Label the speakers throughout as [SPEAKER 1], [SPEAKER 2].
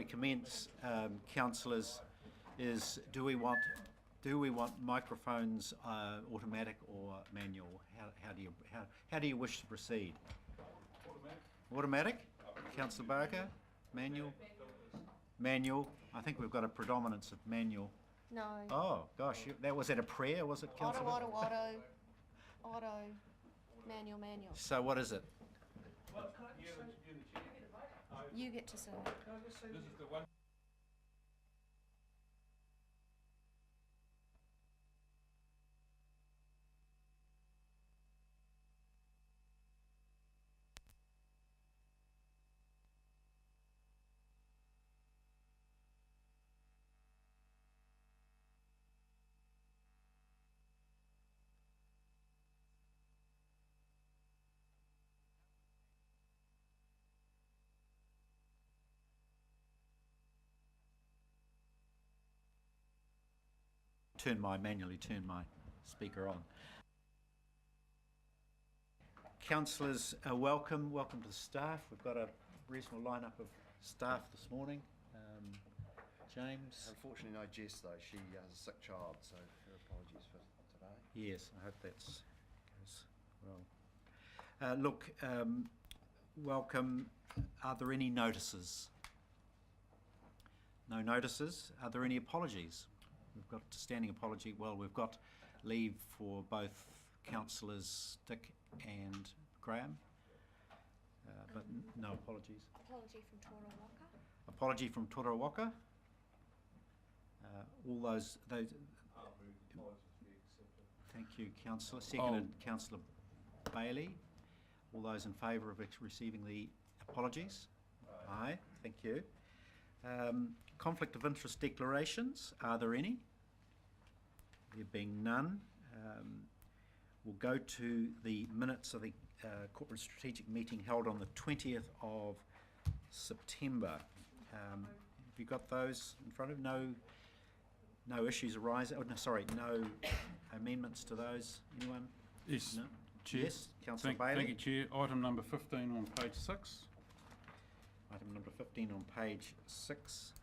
[SPEAKER 1] commence, councillors, is do we want microphones automatic or manual? How do you wish to proceed? Automatic. Councillor Barker, manual. Manual. I think we've got a predominance of manual.
[SPEAKER 2] No.
[SPEAKER 1] Oh gosh, that was at a prayer, was it, Councillor?
[SPEAKER 2] Auto. Manual.
[SPEAKER 1] So what is it?
[SPEAKER 2] You get to say.
[SPEAKER 3] This is the one.
[SPEAKER 1] Manually turn my speaker on. Councillors, welcome to the staff. We've got a reasonable lineup of staff this morning. James?
[SPEAKER 4] Unfortunately no Jess though, she has a sick child, so her apologies for today.
[SPEAKER 1] Yes, I hope that's goes well. Welcome. Are there any notices? No notices. Are there any apologies? We've got standing apology. Well, we've got leave for both councillors Dick and Graham, but no apologies.
[SPEAKER 2] Apology from Torawaka.
[SPEAKER 1] Apology from Torawaka. All those. Thank you, councillor. Seconded, Councillor Bailey. All those in favour of receiving the apologies? Aye. Thank you. Conflict of interest declarations, are there any? There being none, we'll go to the minutes of the corporate strategic meeting held on the 20th of September. Have you got those in front of you? No issues arising? Oh, no, sorry, no amendments to those? Anyone?
[SPEAKER 3] Yes,
[SPEAKER 1] no?
[SPEAKER 3] Chair.
[SPEAKER 1] Yes, Councillor Bailey.
[SPEAKER 3] Thank you, Chair. Item number 15 on page 6.
[SPEAKER 1] Item number 15 on page 6.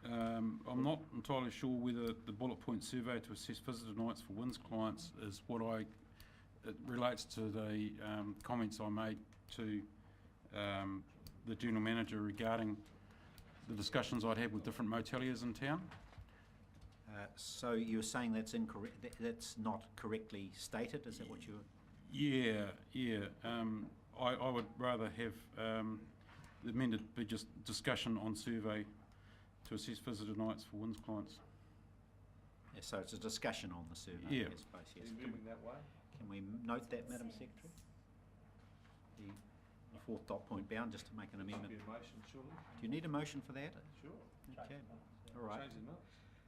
[SPEAKER 3] I'm not entirely sure whether the bullet point survey to assess visitor nights for WINS clients is what it relates to the comments I made to the General Manager regarding the discussions I'd had with different moteliers in town.
[SPEAKER 1] So you're saying that's incorrect? That's not correctly stated? Is that what you're?
[SPEAKER 3] Yeah. I would rather have the amended be just discussion on survey to assess visitor nights for WINS clients.
[SPEAKER 1] Yeah, so it's a discussion on the survey.
[SPEAKER 3] Yeah.
[SPEAKER 1] I suppose, yes.
[SPEAKER 4] Moving that way?
[SPEAKER 1] Can we note that, Madam Secretary? The fourth dot point bound, just to make an amendment.
[SPEAKER 4] Be a motion, surely?
[SPEAKER 1] Do you need a motion for that?
[SPEAKER 4] Sure.
[SPEAKER 1] Okay. All right.
[SPEAKER 4] Change the minutes.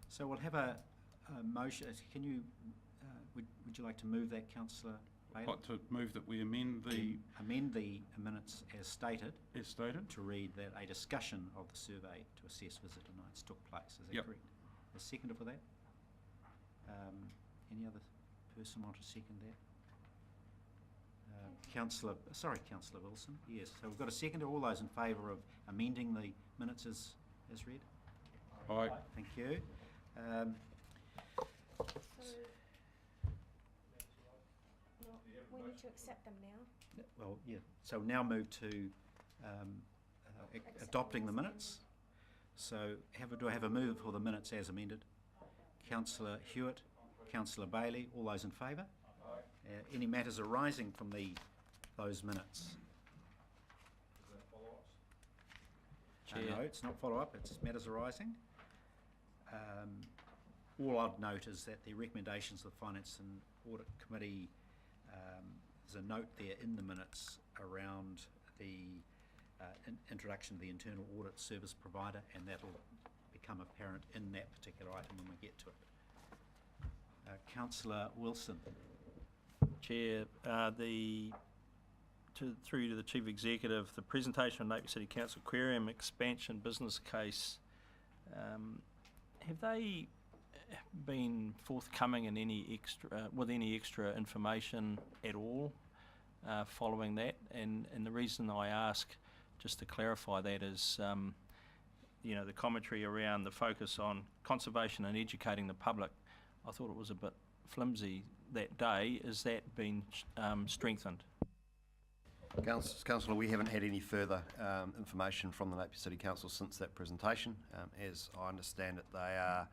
[SPEAKER 1] So we'll have a motion. Can you? Would you like to move that, Councillor Bailey?
[SPEAKER 3] I'd like to move that we amend the
[SPEAKER 1] minutes as stated.
[SPEAKER 3] as stated.
[SPEAKER 1] To read that a discussion of the survey to assess visitor nights took place. Is that
[SPEAKER 3] Yep.
[SPEAKER 1] correct? A seconder for that? Any other person want to second that? Councillor Wilson. Yes. So we've got a seconder. All those in favour of amending the minutes as read?
[SPEAKER 3] Aye.
[SPEAKER 1] Thank you.
[SPEAKER 2] We need to accept them now.
[SPEAKER 1] Well, yeah. So we'll now move to adopting the minutes. So do I have a move for the minutes as amended? Councillor Hewitt, Councillor Bailey, all those in favour? Any matters arising from those minutes?
[SPEAKER 4] Is that follow-ups?
[SPEAKER 1] No, it's not follow-up, it's matters arising. All I'd note is that the recommendations of the Finance and Audit Committee, there's a note there in the minutes around the introduction of the internal audit service provider, and that'll become apparent in that particular item when we get to it. Councillor Wilson.
[SPEAKER 5] Chair, through to the Chief Executive, the presentation of Napier City Council Aquarium expansion business case, have they been forthcoming in with any extra information at all following that? And the reason I ask, just to clarify that, is you know, the commentary around the focus on conservation and educating the public, I thought it was a bit flimsy that day. Is that been strengthened?
[SPEAKER 4] Councillor, we haven't had any further information from the Napier City Council since that presentation. As I understand it, they are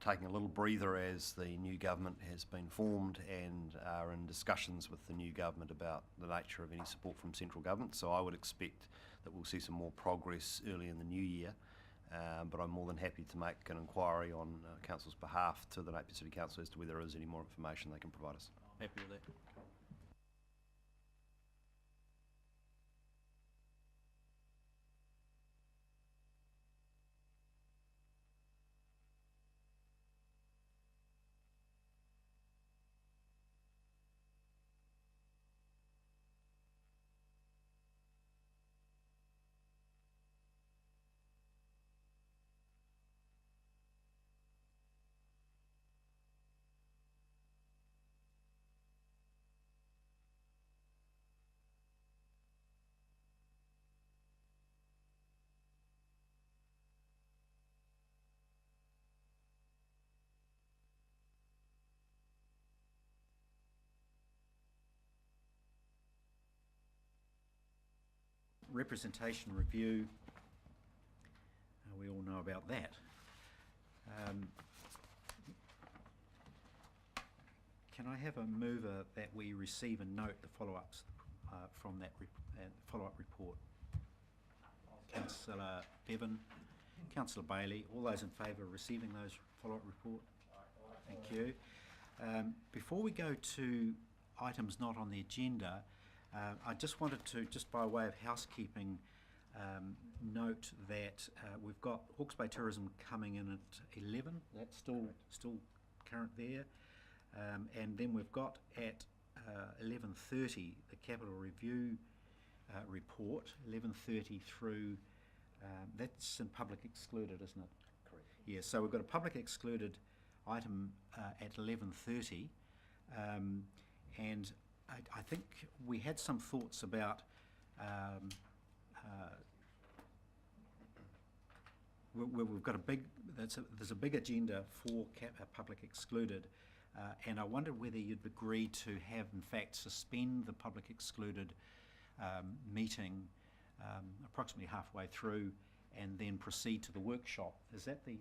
[SPEAKER 4] taking a little breather as the new government has been formed and are in discussions with the new government about the nature of any support from central government. So I would expect that we'll see some more progress early in the new year. But I'm more than happy to make an inquiry on Council's behalf to the Napier City Council as to whether there is any more information they can provide us.
[SPEAKER 5] Happy with that.
[SPEAKER 1] Representation review, we all know about that. Can I have a mover that we receive and note the follow-ups from that follow-up report? Councillor Bevan, Councillor Bailey, all those in favour of receiving those follow-up report? Thank you. Before we go to items not on the agenda, I just wanted to, just by way of housekeeping, note that we've got Hawke's Bay Tourism coming in at 11. That's still current there. And then we've got at 11:30 the Capital Review report, 11:30 through, that's in public excluded, isn't it?
[SPEAKER 4] Correct.
[SPEAKER 1] Yeah, so we've got a public excluded item at 11:30, and I think we had some thoughts about we've got a big, there's a big agenda for public excluded, and I wondered whether you'd agree to have in fact suspend the public excluded meeting approximately halfway through and then proceed to the workshop. Is that the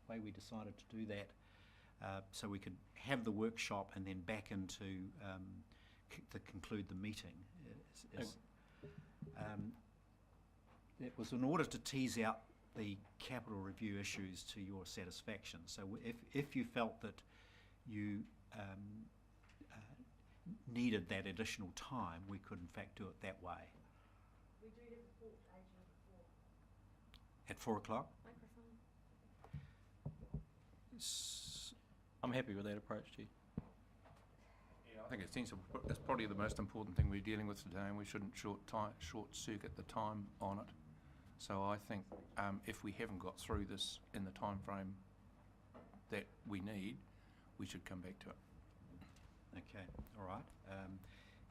[SPEAKER 1] way we decided to do that? So we could have the workshop and then back into to conclude the meeting. It was in order to tease out the capital review issues to your satisfaction. So if you felt that you needed that additional time, we could in fact do it that way.
[SPEAKER 2] We do the report agent before.
[SPEAKER 1] At 4 o'clock?
[SPEAKER 2] Microphone.
[SPEAKER 5] I'm happy with that approach, Chief.
[SPEAKER 3] Yeah, I think it's probably the most important thing we're dealing with today, and we shouldn't short circuit the time on it. So I think if we haven't got through this in the time frame that we need, we should come back to it.
[SPEAKER 1] Okay, all right.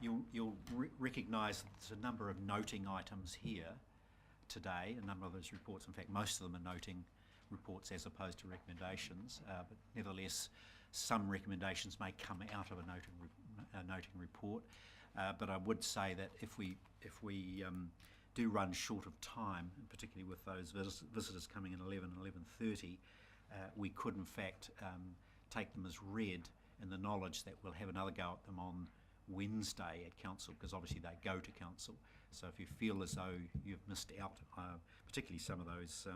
[SPEAKER 1] You'll recognise that there's a number of noting items here today, a number of those reports. In fact, most of them are noting reports as opposed to recommendations, but nevertheless, some recommendations may come out of a noting report. But I would say that if we do run short of time, and particularly with those visitors coming in 11 and 11:30, we could in fact take them as read in the knowledge that we'll have another go at them on Wednesday at council, because obviously they go to council. So if you feel as though you've missed out, particularly some of those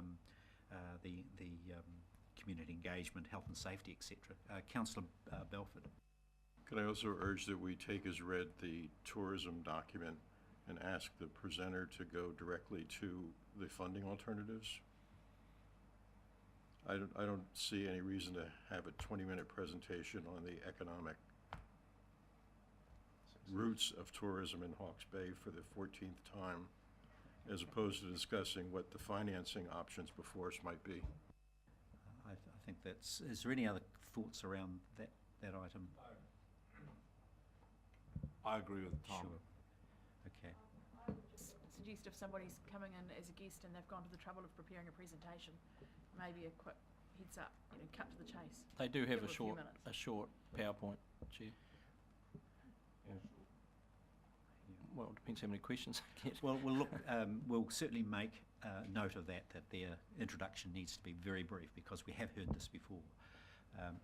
[SPEAKER 1] the community engagement, health and safety, etc. Councillor Belford.
[SPEAKER 6] Can I also urge that we take as read the tourism document and ask the presenter to go directly to the funding alternatives? I don't see any reason to have a 20-minute presentation on the economic roots of tourism in Hawke's Bay for the 14th time, as opposed to discussing what the financing options before us might be.
[SPEAKER 1] I think that's. Is there any other thoughts around that item?
[SPEAKER 7] I agree with Tom.
[SPEAKER 1] Sure. Okay.
[SPEAKER 2] I would just
[SPEAKER 7] suggest if somebody's coming in as a guest and they've gone to the trouble of preparing a presentation, maybe a quick heads up, cut to the chase.
[SPEAKER 5] They do have
[SPEAKER 7] Give
[SPEAKER 5] a
[SPEAKER 7] it a few
[SPEAKER 5] short,
[SPEAKER 7] minutes.
[SPEAKER 5] a short PowerPoint, Chair. Well, it depends how many questions I get.
[SPEAKER 1] Well, we'll look, we'll certainly make note of that their introduction needs to be very brief, because we have heard this before.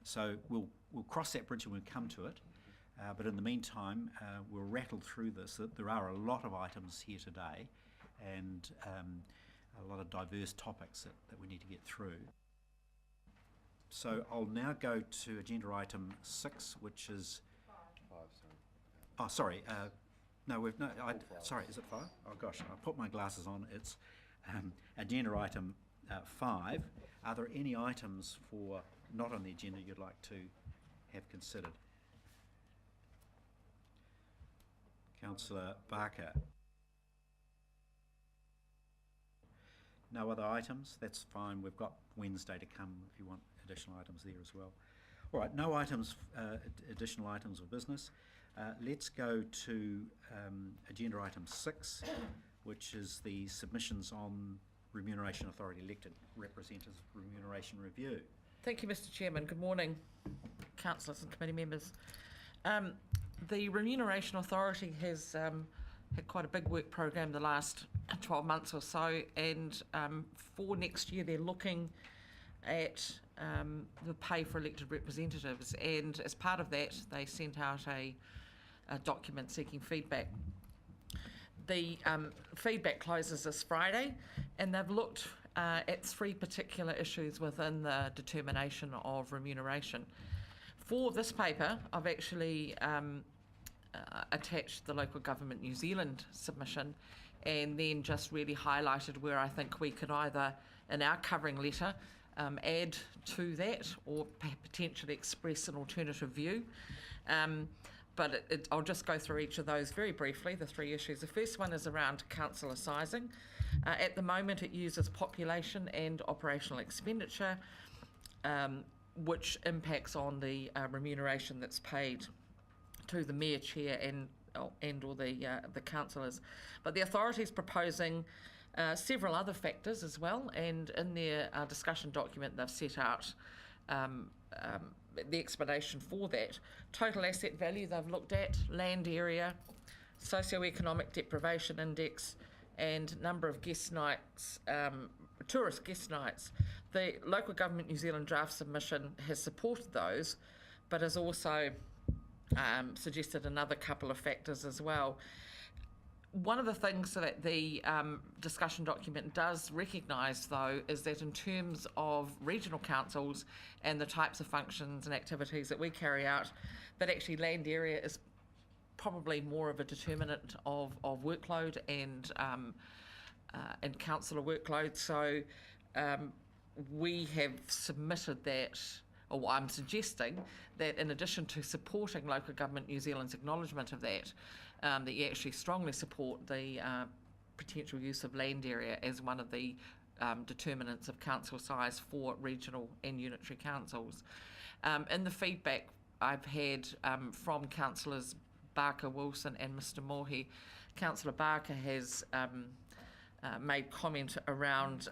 [SPEAKER 1] So we'll cross that bridge when we come to it. But in the meantime, we'll rattle through this. There are a lot of items here today, and a lot of diverse topics that we need to get through. So I'll now go to agenda item 6, which is...
[SPEAKER 4] 5, sorry.
[SPEAKER 1] Oh, sorry. No, we've no. Sorry, is it 5? Oh gosh, I put my glasses on. It's agenda item 5. Are there any items for not on the agenda you'd like to have considered? Councillor Barker. No other items? That's fine. We've got Wednesday to come if you want additional items there as well. All right, no items, additional items of business. Let's go to agenda item 6, which is the submissions on Remuneration Authority elected representatives remuneration review.
[SPEAKER 8] Thank you, Mr. Chairman. Good morning, councillors and committee members. The Remuneration Authority has had quite a big work program the last 12 months or so, and for next year they're looking at the pay for elected representatives, and as part of that they sent out a document seeking feedback. The feedback closes this Friday, and they've looked at 3 particular issues within the determination of remuneration. For this paper, I've actually attached the Local Government New Zealand submission, and then just really highlighted where I think we could either, in our covering letter, add to that or potentially express an alternative view. But I'll just go through each of those very briefly, the 3 issues. The first one is around councillor sizing. At the moment it uses population and operational expenditure, which impacts on the remuneration that's paid to the Mayor, Chair and or the councillors. But the authority is proposing several other factors as well, and in their discussion document they've set out the explanation for that. Total asset value they've looked at, land area, socio-economic deprivation index, and number of guest nights, tourist guest nights. The Local Government New Zealand draft submission has supported those, but has also suggested another couple of factors as well. One of the things that the discussion document does recognise, though, is that in terms of regional councils and the types of functions and activities that we carry out, that actually land area is probably more of a determinant of workload and councillor workload. So we have submitted that, or I'm suggesting that in addition to supporting Local Government New Zealand's acknowledgement of that, that you actually strongly support the potential use of land area as one of the determinants of council size for regional and unitary councils. In the feedback I've had from councillors Barker, Wilson and Mr Mohi, Councillor Barker has made comment around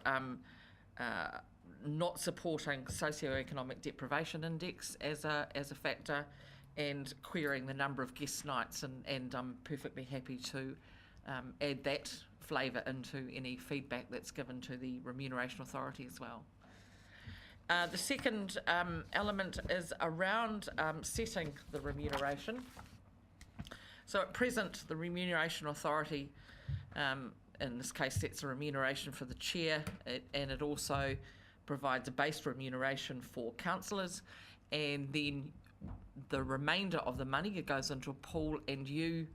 [SPEAKER 8] not supporting socio-economic deprivation index as a factor, and querying the number of guest nights, and I'm perfectly happy to add that flavour into any feedback that's given to the Remuneration Authority as well. The second element is around setting the remuneration. So at present, the Remuneration Authority, in this case, sets a remuneration for the chair, and it also provides a base remuneration for councillors, and then the remainder of the money, it goes into a pool, and you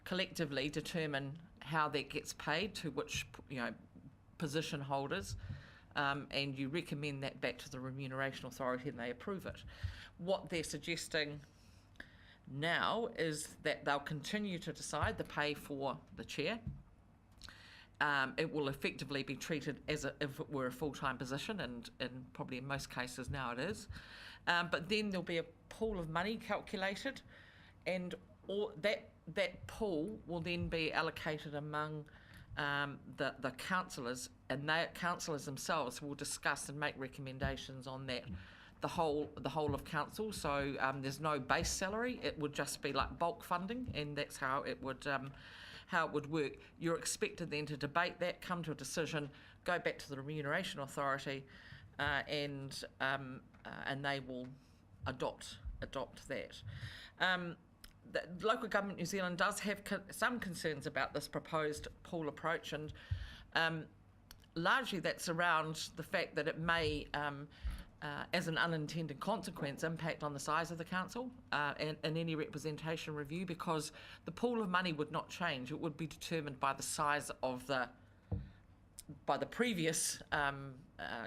[SPEAKER 8] collectively determine how that gets paid to which position holders, and you recommend that back to the Remuneration Authority and they approve it. What they're suggesting now is that they'll continue to decide the pay for the chair. It will effectively be treated as if it were a full-time position, and probably in most cases now it is. But then there'll be a pool of money calculated, and that pool will then be allocated among the councillors, and councillors themselves will discuss and make recommendations on that. The whole of council. So there's no base salary. It would just be like bulk funding, and that's how it would work. You're expected then to debate that, come to a decision, go back to the Remuneration Authority, and they will adopt that. The Local Government New Zealand does have some concerns about this proposed pool approach, and largely that's around the fact that it may, as an unintended consequence, impact on the size of the council and any representation review, because the pool of money would not change. It would be determined by the size of by the previous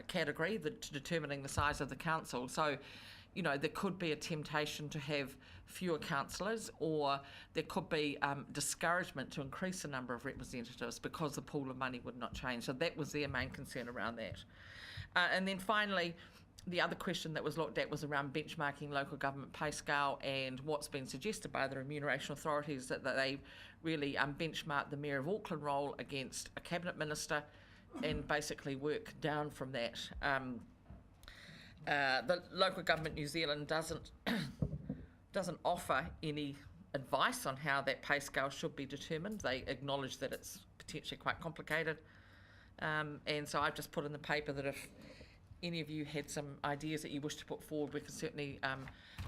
[SPEAKER 8] category, determining the size of the council. So, you know, there could be a temptation to have fewer councillors, or there could be discouragement to increase the number of representatives because the pool of money would not change. So that was their main concern around that. And then finally, the other question that was looked at was around benchmarking local government pay scale, and what's been suggested by the Remuneration Authority is that they really benchmark the Mayor of Auckland role against a Cabinet Minister and basically work down from that. The Local Government New Zealand doesn't offer any advice on how that pay scale should be determined. They acknowledge that it's potentially quite complicated, and so I've just put in the paper that if any of you had some ideas that you wish to put forward, we can certainly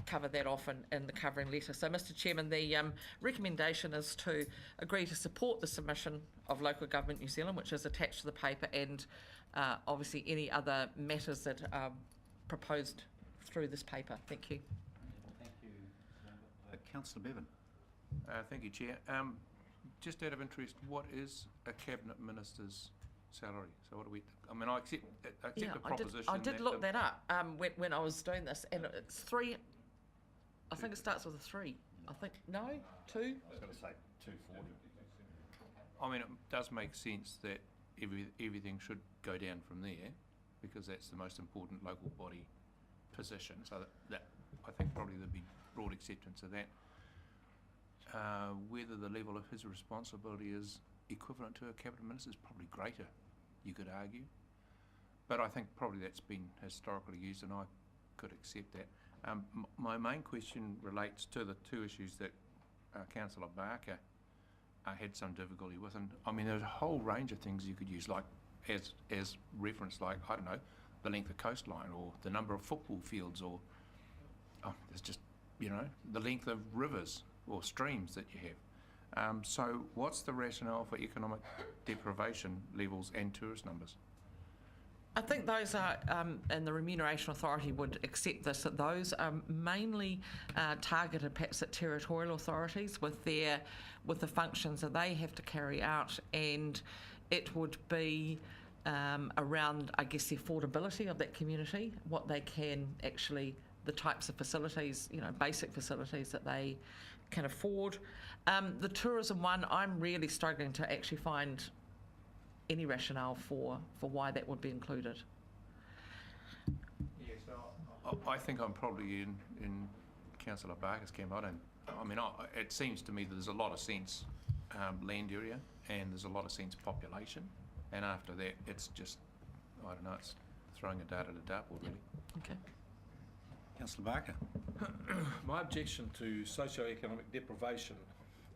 [SPEAKER 8] cover that off in the covering letter. So, Mr Chairman, the recommendation is to agree to support the submission of Local Government New Zealand, which is attached to the paper, and obviously any other matters that are proposed through this paper. Thank you.
[SPEAKER 1] Thank you. Councillor Bevan.
[SPEAKER 3] Thank you, Chair. Just out of interest, what is a Cabinet Minister's salary? So what do we? I mean, I accept the proposition.
[SPEAKER 8] I did look that up when I was doing this, and it's 3. I think it starts with a 3. I think 2.
[SPEAKER 4] I was going to say 240.
[SPEAKER 3] I mean, it does make sense that everything should go down from there, because that's the most important local body position. So that I think probably there'd be broad acceptance of that. Whether the level of his responsibility is equivalent to a Cabinet Minister is probably greater, you could argue. But I think probably that's been historically used, and I could accept that. My main question relates to the two issues that Councillor Barker had some difficulty with. And I mean, there's a whole range of things you could use, like as reference, like, I don't know, the length of coastline, or the number of football fields, or there's just, you know, the length of rivers or streams that you have. So what's the rationale for economic deprivation levels and tourist numbers?
[SPEAKER 8] I think those are, and the Remuneration Authority would accept this, that those are mainly targeted perhaps at territorial authorities with the functions that they have to carry out, and it would be around, I guess, the affordability of that community, what they can actually, the types of facilities, you know, basic facilities that they can afford. The tourism one, I'm really struggling to actually find any rationale for why that would be included.
[SPEAKER 3] Yes, I think I'm probably in Councillor Barker's camp. It seems to me that there's a lot of sense land area, and there's a lot of sense population, and after that it's just, I don't know, it's throwing a dart at a dartboard, really.
[SPEAKER 8] Okay.
[SPEAKER 1] Councillor Barker.
[SPEAKER 9] My objection to socio-economic deprivation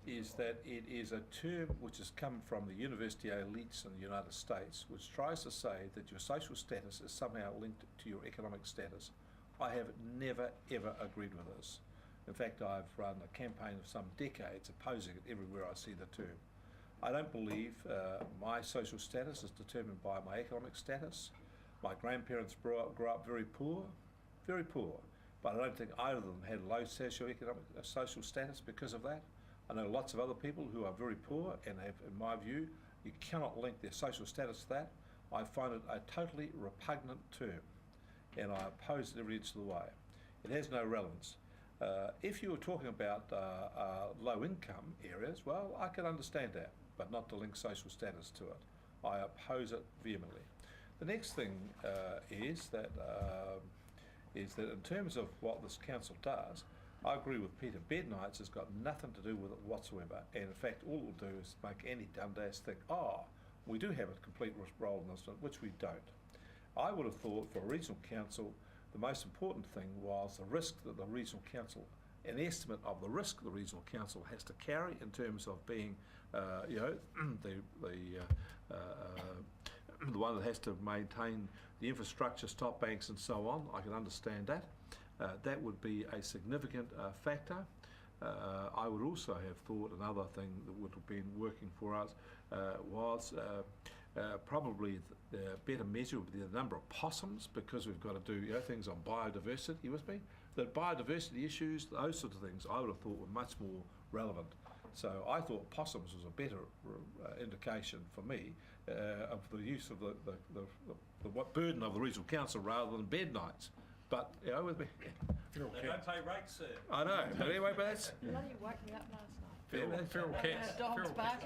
[SPEAKER 9] is that it is a term which has come from the university elites in the United States, which tries to say that your social status is somehow linked to your economic status. I have never, ever agreed with this. In fact, I've run a campaign of some decades opposing it everywhere I see the term. I don't believe my social status is determined by my economic status. My grandparents grew up very poor, but I don't think either of them had low socio-economic social status because of that. I know lots of other people who are very poor and have, in my view, you cannot link their social status to that. I find it a totally repugnant term, and I oppose it every inch of the way. It has no relevance. If you were talking about low-income areas, well, I can understand that, but not to link social status to it. I oppose it vehemently. The next thing is that in terms of what this council does, I agree with Peter. Bed nights has got nothing to do with it whatsoever, and in fact, all it will do is make any dumbass think, we do have a complete role in this, which we don't. I would have thought for a regional council, the most important thing was the risk that the regional council, an estimate of the risk the regional council has to carry in terms of being, the one that has to maintain the infrastructure, stop banks and so on. I can understand that. That would be a significant factor. I would also have thought another thing that would have been working for us was probably the better measure would be the number of possums, because we've got to do things on biodiversity. You with me? The biodiversity issues, those sorts of things, I would have thought were much more relevant. So I thought possums was a better indication for me of the use of the burden of the regional council rather than bed nights. But with me.
[SPEAKER 5] They don't pay rates, sir.
[SPEAKER 9] I know. But anyway, but that's
[SPEAKER 2] Bloody woke me up last night.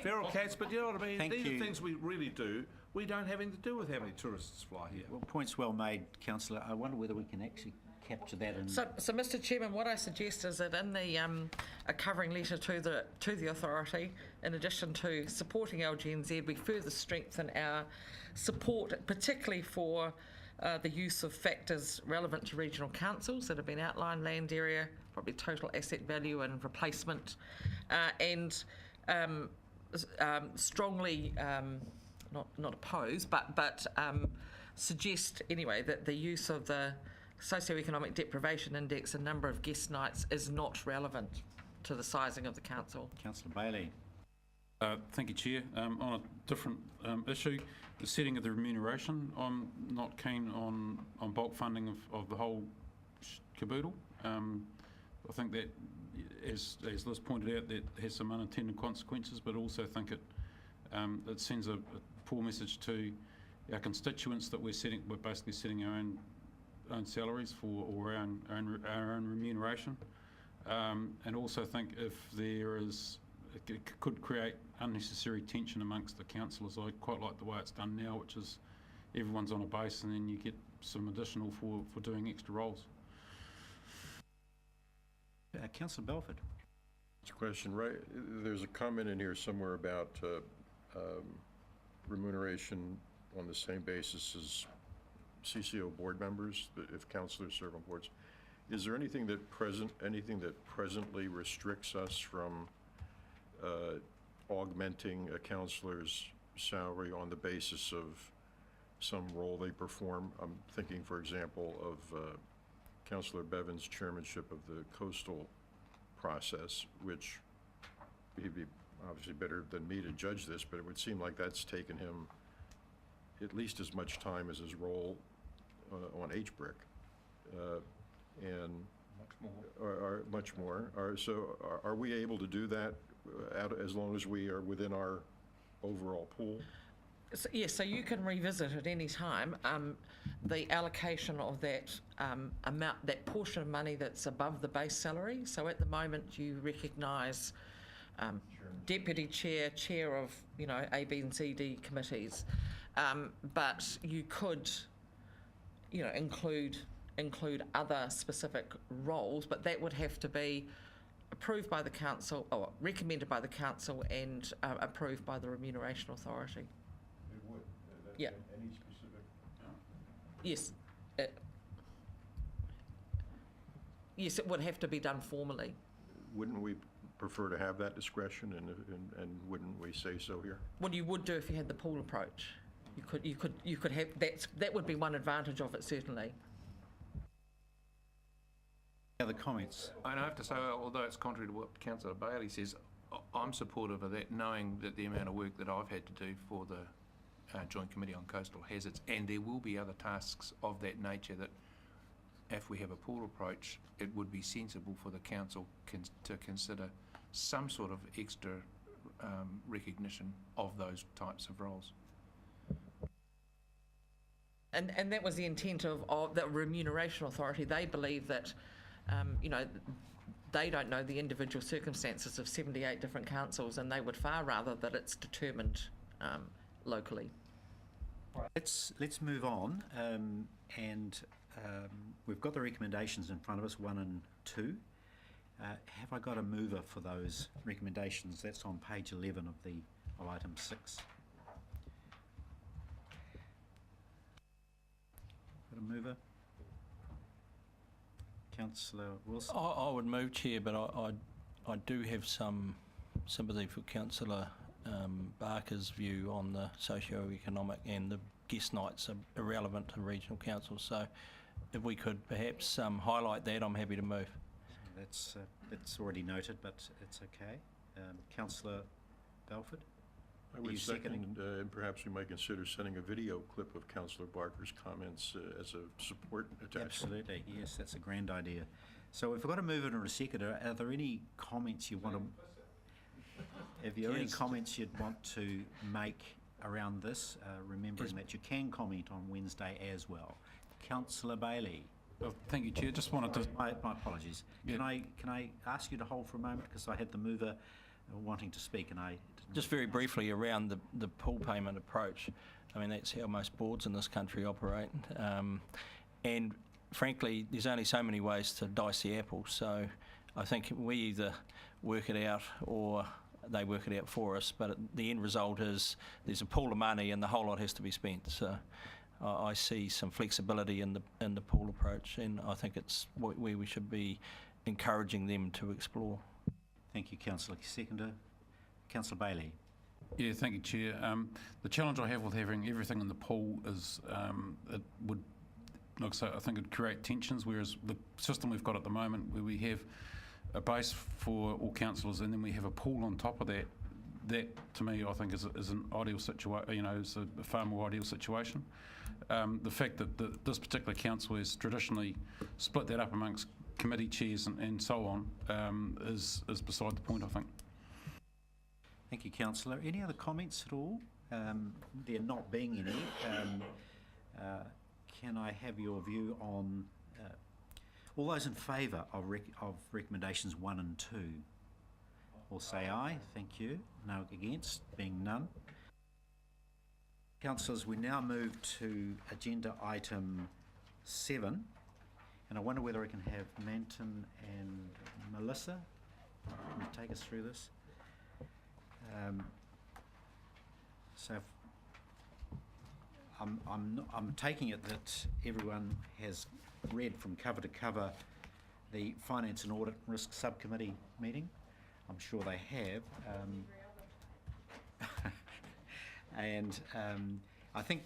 [SPEAKER 9] feral cats. But you know what I mean.
[SPEAKER 1] Thank
[SPEAKER 9] These
[SPEAKER 1] you.
[SPEAKER 9] are things we really do. We don't have anything to do with how many tourists fly here.
[SPEAKER 1] Well, points well made, Councillor. I wonder whether we can actually capture that in...
[SPEAKER 8] So, Mr. Chairman, what I suggest is that in the a covering letter to the authority, in addition to supporting LGNZ, we further strengthen our support, particularly for the use of factors relevant to regional councils that have been outlined: land area, probably total asset value and replacement, and strongly not oppose, but suggest anyway that the use of the socioeconomic deprivation index and number of guest nights is not relevant to the sizing of the council.
[SPEAKER 1] Councillor Bailey.
[SPEAKER 3] Thank you, Chair. On a different issue, the setting of the remuneration, I'm not keen on bulk funding of the whole caboodle. I think that, as Liz pointed out, that has some unintended consequences, but also think it sends a poor message to our constituents that we're basically setting our own salaries for, or our own remuneration, and also think if there is, it could create unnecessary tension amongst the councillors. I quite like the way it's done now, which is everyone's on a base and then you get some additional for doing extra roles.
[SPEAKER 1] Councillor Belford.
[SPEAKER 6] Question, right? There's a comment in here somewhere about remuneration on the same basis as CCO board members, if councillors serve on boards. Is there anything that presently restricts us from augmenting a councillor's salary on the basis of some role they perform? I'm thinking, for example, of Councillor Bevan's chairmanship of the coastal process, which he'd be obviously better than me to judge this, but it would seem like that's taken him at least as much time as his role on H-Brick, and much more. Are we able to do that as long as we are within our overall pool?
[SPEAKER 8] So, yes, so you can revisit at any time the allocation of that amount, that portion of money that's above the base salary. So at the moment you recognise deputy chair, chair of A, B and C, D committees, but you could include other specific roles, but that would have to be approved by the council, or recommended by the council, and approved by the Remuneration Authority.
[SPEAKER 6] It would.
[SPEAKER 8] Yeah.
[SPEAKER 6] Any specific?
[SPEAKER 8] Yes. Yes, it would have to be done formally.
[SPEAKER 6] Wouldn't we prefer to have that discretion, and wouldn't we say so here?
[SPEAKER 8] Well, you would do if you had the pool approach. You could have that would be one advantage of it, certainly.
[SPEAKER 1] Other comments?
[SPEAKER 10] And I have to say, although it's contrary to what Councillor Bailey says, I'm supportive of that, knowing that the amount of work that I've had to do for the Joint Committee on Coastal Hazards, and there will be other tasks of that nature that, if we have a pool approach, it would be sensible for the council to consider some sort of extra recognition of those types of roles.
[SPEAKER 8] And that was the intent of the Remuneration Authority. They believe that, they don't know the individual circumstances of 78 different councils, and they would far rather that it's determined locally.
[SPEAKER 1] Let's move on, and we've got the recommendations in front of us, 1 and 2. Have I got a mover for those recommendations? That's on page 11 of item 6. Got a mover? Councillor Wilson?
[SPEAKER 5] I would move, Chair, but I do have some sympathy for Councillor Barker's view on the socio-economic, and the guest nights are irrelevant to regional councils. So if we could perhaps highlight that, I'm happy to move.
[SPEAKER 1] That's already noted, but it's okay. Councillor Belford?
[SPEAKER 6] I
[SPEAKER 1] Are
[SPEAKER 6] would
[SPEAKER 1] you seconding?
[SPEAKER 6] second, and perhaps we might consider sending a video clip of Councillor Barker's comments as a support attachment.
[SPEAKER 1] Absolutely, yes, that's a grand idea. So if we've got a mover and a seconder, are there any comments you want to... Have you any
[SPEAKER 5] Yes.
[SPEAKER 1] comments you'd want to make around this, remembering that you can comment on Wednesday as well? Councillor Bailey?
[SPEAKER 3] Oh, thank you, Chair. Just wanted to...
[SPEAKER 1] My apologies.
[SPEAKER 3] Yeah.
[SPEAKER 1] Can I ask you to hold for a moment, because I had the mover wanting to speak and I didn't...
[SPEAKER 5] Just very briefly around the pool payment approach. I mean, that's how most boards in this country operate. And frankly, there's only so many ways to dice the apple. So I think we either work it out or they work it out for us. But the end result is there's a pool of money and the whole lot has to be spent. So I see some flexibility in the pool approach, and I think it's where we should be encouraging them to explore.
[SPEAKER 1] Thank you, Councillor. Seconder? Councillor Bailey?
[SPEAKER 3] Yeah, thank you, Chair. The challenge I have with having everything in the pool is it would, like I say, I think it'd create tensions, whereas the system we've got at the moment, where we have a base for all councillors and then we have a pool on top of that, that to me I think is an ideal situation, you know, is a far more ideal situation. The fact that this particular council has traditionally split that up amongst committee chairs and so on is beside the point, I think.
[SPEAKER 1] Thank you, Councillor. Any other comments at all? There not being any, can I have your view on all those in favour of recommendations 1 and 2? All say aye. Thank you. No against, being none. Councillors, we now move to agenda item 7, and I wonder whether I can have Manton and Melissa can you take us through this. So I'm taking it that everyone has read from cover to cover the Finance and Audit Risk Subcommittee meeting. I'm sure they have. And I think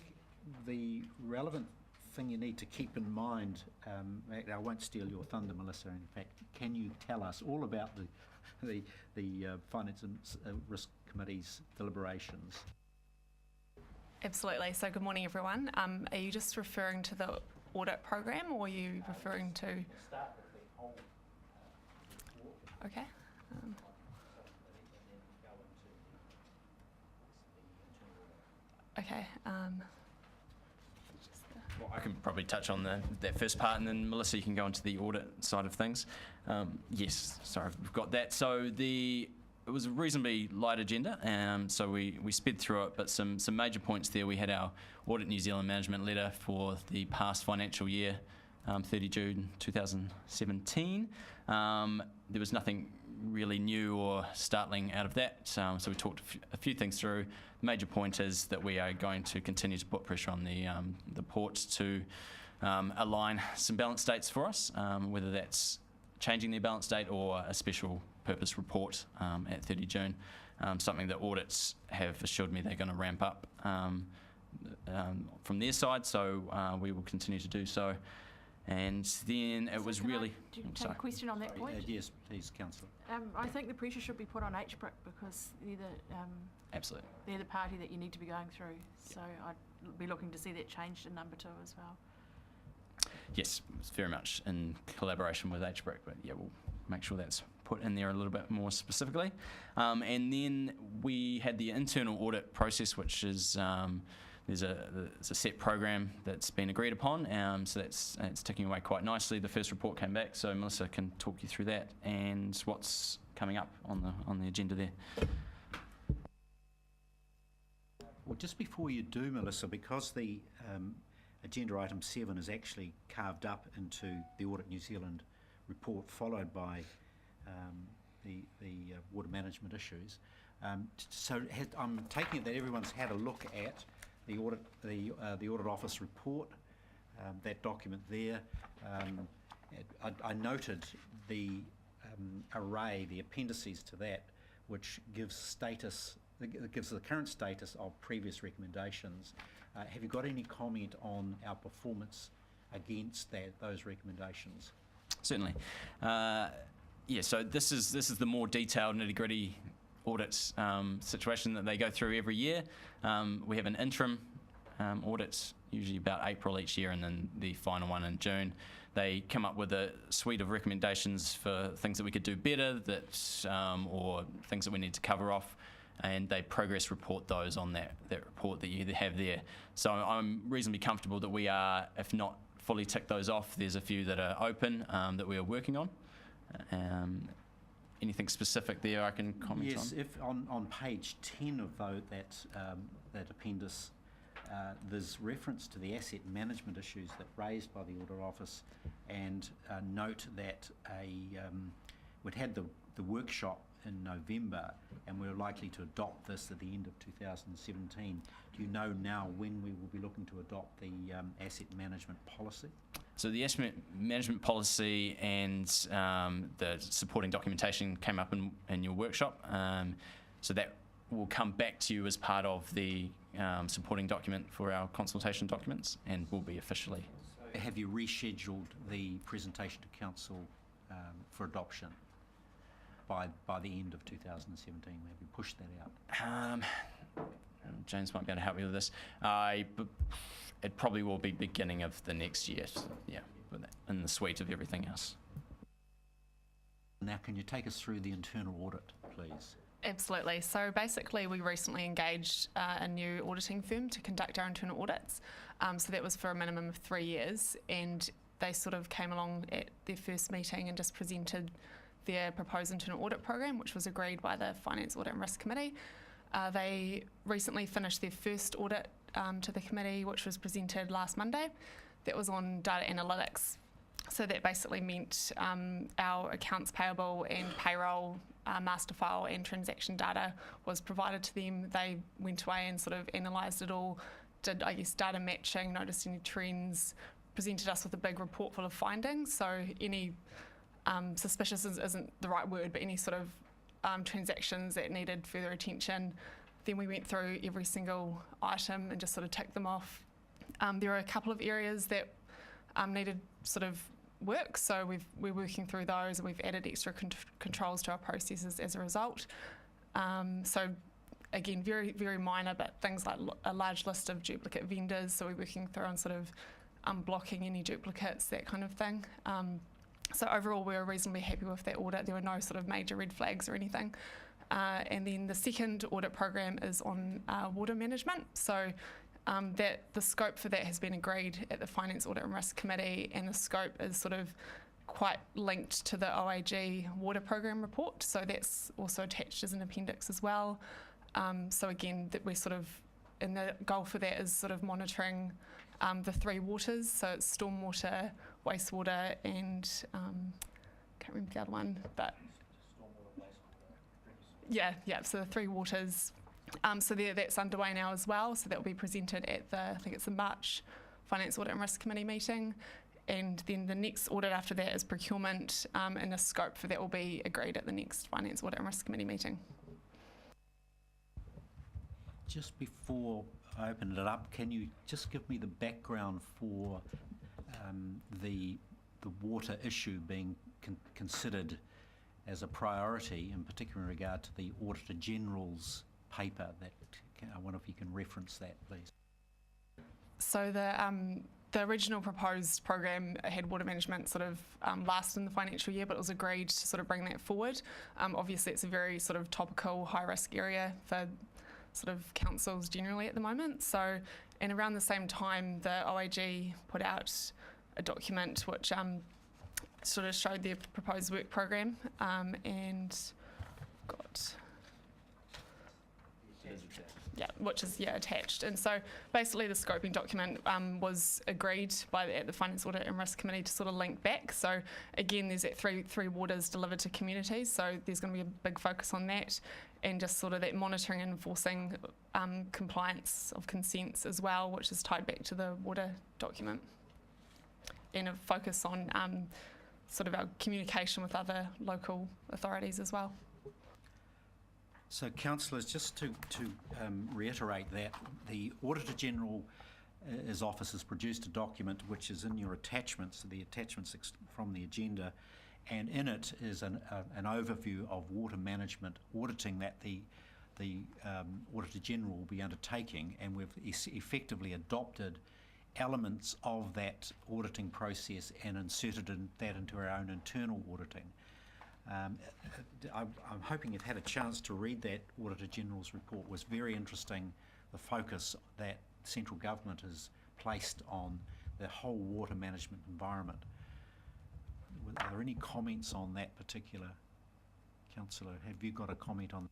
[SPEAKER 1] the relevant thing you need to keep in mind, I won't steal your thunder, Melissa, in fact, can you tell us all about the Finance and Risk Committee's deliberations?
[SPEAKER 11] Absolutely. So good morning, everyone. Are you just referring to the audit program, or are you referring to... Okay. Okay.
[SPEAKER 12] Well, I can probably touch on that first part, and then Melissa, you can go into the audit side of things. Yes, sorry, we've got that. So it was a reasonably light agenda, so we sped through it, but some major points there. We had our Audit New Zealand management letter for the past financial year, 30 June 2017. There was nothing really new or startling out of that, so we talked a few things through. The major point is that we are going to continue to put pressure on the port to align some balance dates for us, whether that's changing their balance date or a special purpose report at 30 June, something that audits have assured me they're going to ramp up from their side, so we will continue to do so. And then it was really...
[SPEAKER 7] Do you take a question on that point?
[SPEAKER 1] Yes, please, Councillor.
[SPEAKER 7] I think the pressure should be put on HBRIC because
[SPEAKER 12] Absolutely.
[SPEAKER 7] they're the party that you need to be going through. So I'd be looking to see that changed in number 2 as well.
[SPEAKER 12] Yes, it's very much in collaboration with HBRIC, but yeah, we'll make sure that's put in there a little bit more specifically. And then we had the internal audit process, which is there's a set program that's been agreed upon, so it's ticking away quite nicely. The first report came back, so Melissa can talk you through that and what's coming up on the agenda there.
[SPEAKER 1] Well, just before you do, Melissa, because the agenda item 7 is actually carved up into the Audit New Zealand report, followed by the water management issues. I'm taking it that everyone's had a look at the audit office report, that document there. I noted the array, the appendices to that, which gives the current status of previous recommendations. Have you got any comment on our performance against those recommendations?
[SPEAKER 12] Certainly. So this is the more detailed nitty-gritty audit situation that they go through every year. We have an interim audit, usually about April each year, and then the final one in June. They come up with a suite of recommendations for things that we could do better, or things that we need to cover off, and they progress report those on that report that you have there. So I'm reasonably comfortable that we are, if not fully tick those off, there's a few that are open that we are working on. Anything specific there I can comment on?
[SPEAKER 1] Yes, if on page 10 of that appendix, there's reference to the asset management issues that raised by the Audit Office, and note that we'd had the workshop in November, and we're likely to adopt this at the end of 2017. Do you know now when we will be looking to adopt the asset management policy?
[SPEAKER 12] So the asset management policy and the supporting documentation came up in your workshop. So that will come back to you as part of the supporting document for our consultation documents, and will be officially.
[SPEAKER 1] Have you rescheduled the presentation to Council for adoption by the end of 2017? Maybe push that out.
[SPEAKER 12] James might be able to help me with this. It probably will be beginning of the next year, in the suite of everything else.
[SPEAKER 1] Now, can you take us through the internal audit, please?
[SPEAKER 11] Absolutely. So basically, we recently engaged a new auditing firm to conduct our internal audits. So that was for a minimum of 3 years, and they sort of came along at their first meeting and just presented their proposed internal audit program, which was agreed by the Finance, Audit and Risk Committee. They recently finished their first audit to the committee, which was presented last Monday. That was on data analytics. So that basically meant our accounts payable and payroll master file and transaction data was provided to them. They went away and sort of analysed it all, did, data matching, noticed any trends, presented us with a big report full of findings. So any suspicious isn't the right word, but any sort of transactions that needed further attention. Then we went through every single item and just sort of ticked them off. There are a couple of areas that needed sort of work, so we're working through those, and we've added extra controls to our processes as a result. So again, very, very minor, but things like a large list of duplicate vendors, so we're working through on sort of blocking any duplicates, that kind of thing. So overall, we were reasonably happy with that audit. There were no sort of major red flags or anything. And then the second audit program is on water management. So the scope for that has been agreed at the Finance, Audit and Risk Committee, and the scope is sort of quite linked to the OAG water program report. So that's also attached as an appendix as well. So again, that we're sort of, and the goal for that is sort of monitoring the three waters. So it's stormwater, wastewater, and can't remember the other one, but yeah. So the three waters. So that's underway now as well. So that will be presented at I think it's the March Finance, Audit and Risk Committee meeting. And then the next audit after that is procurement, and the scope for that will be agreed at the next Finance, Audit and Risk Committee meeting.
[SPEAKER 1] Just before I open it up, can you just give me the background for the water issue being considered as a priority, in particular in regard to the Auditor General's paper? I wonder if you can reference that, please.
[SPEAKER 11] So the original proposed program had water management sort of last in the financial year, but it was agreed to sort of bring that forward. Obviously, it's a very sort of topical, high-risk area for sort of councils generally at the moment. So, and around the same time, the OAG put out a document which sort of showed their proposed work program, and got which is attached. And so basically the scoping document was agreed at the Finance Audit and Risk Committee to sort of link back. So again, there's that three waters delivered to communities. So there's going to be a big focus on that, and just sort of that monitoring and enforcing compliance of consents as well, which is tied back to the water document, and a focus on sort of our communication with other local authorities as well.
[SPEAKER 1] So, councillors, just to reiterate that, the Auditor General, his office has produced a document which is in your attachments, the attachments from the agenda, and in it is an overview of water management auditing that the Auditor General will be undertaking, and we've effectively adopted elements of that auditing process and inserted that into our own internal auditing. I'm hoping you've had a chance to read that Auditor General's report. It was very interesting, the focus that central government has placed on the whole water management environment. Are there any comments on that particular? Councillor, have you got a comment on the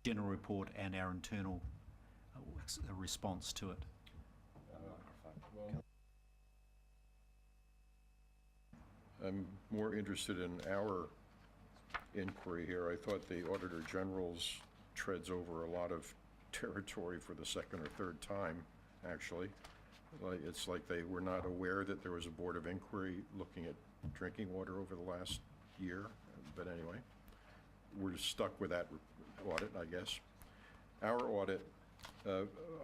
[SPEAKER 1] general report and our internal response to it?
[SPEAKER 6] I'm more interested in our inquiry here. I thought the Auditor General's treads over a lot of territory for the second or third time, actually. It's like they were not aware that there was a board of inquiry looking at drinking water over the last year. But anyway, we're stuck with that audit, I guess. Our audit,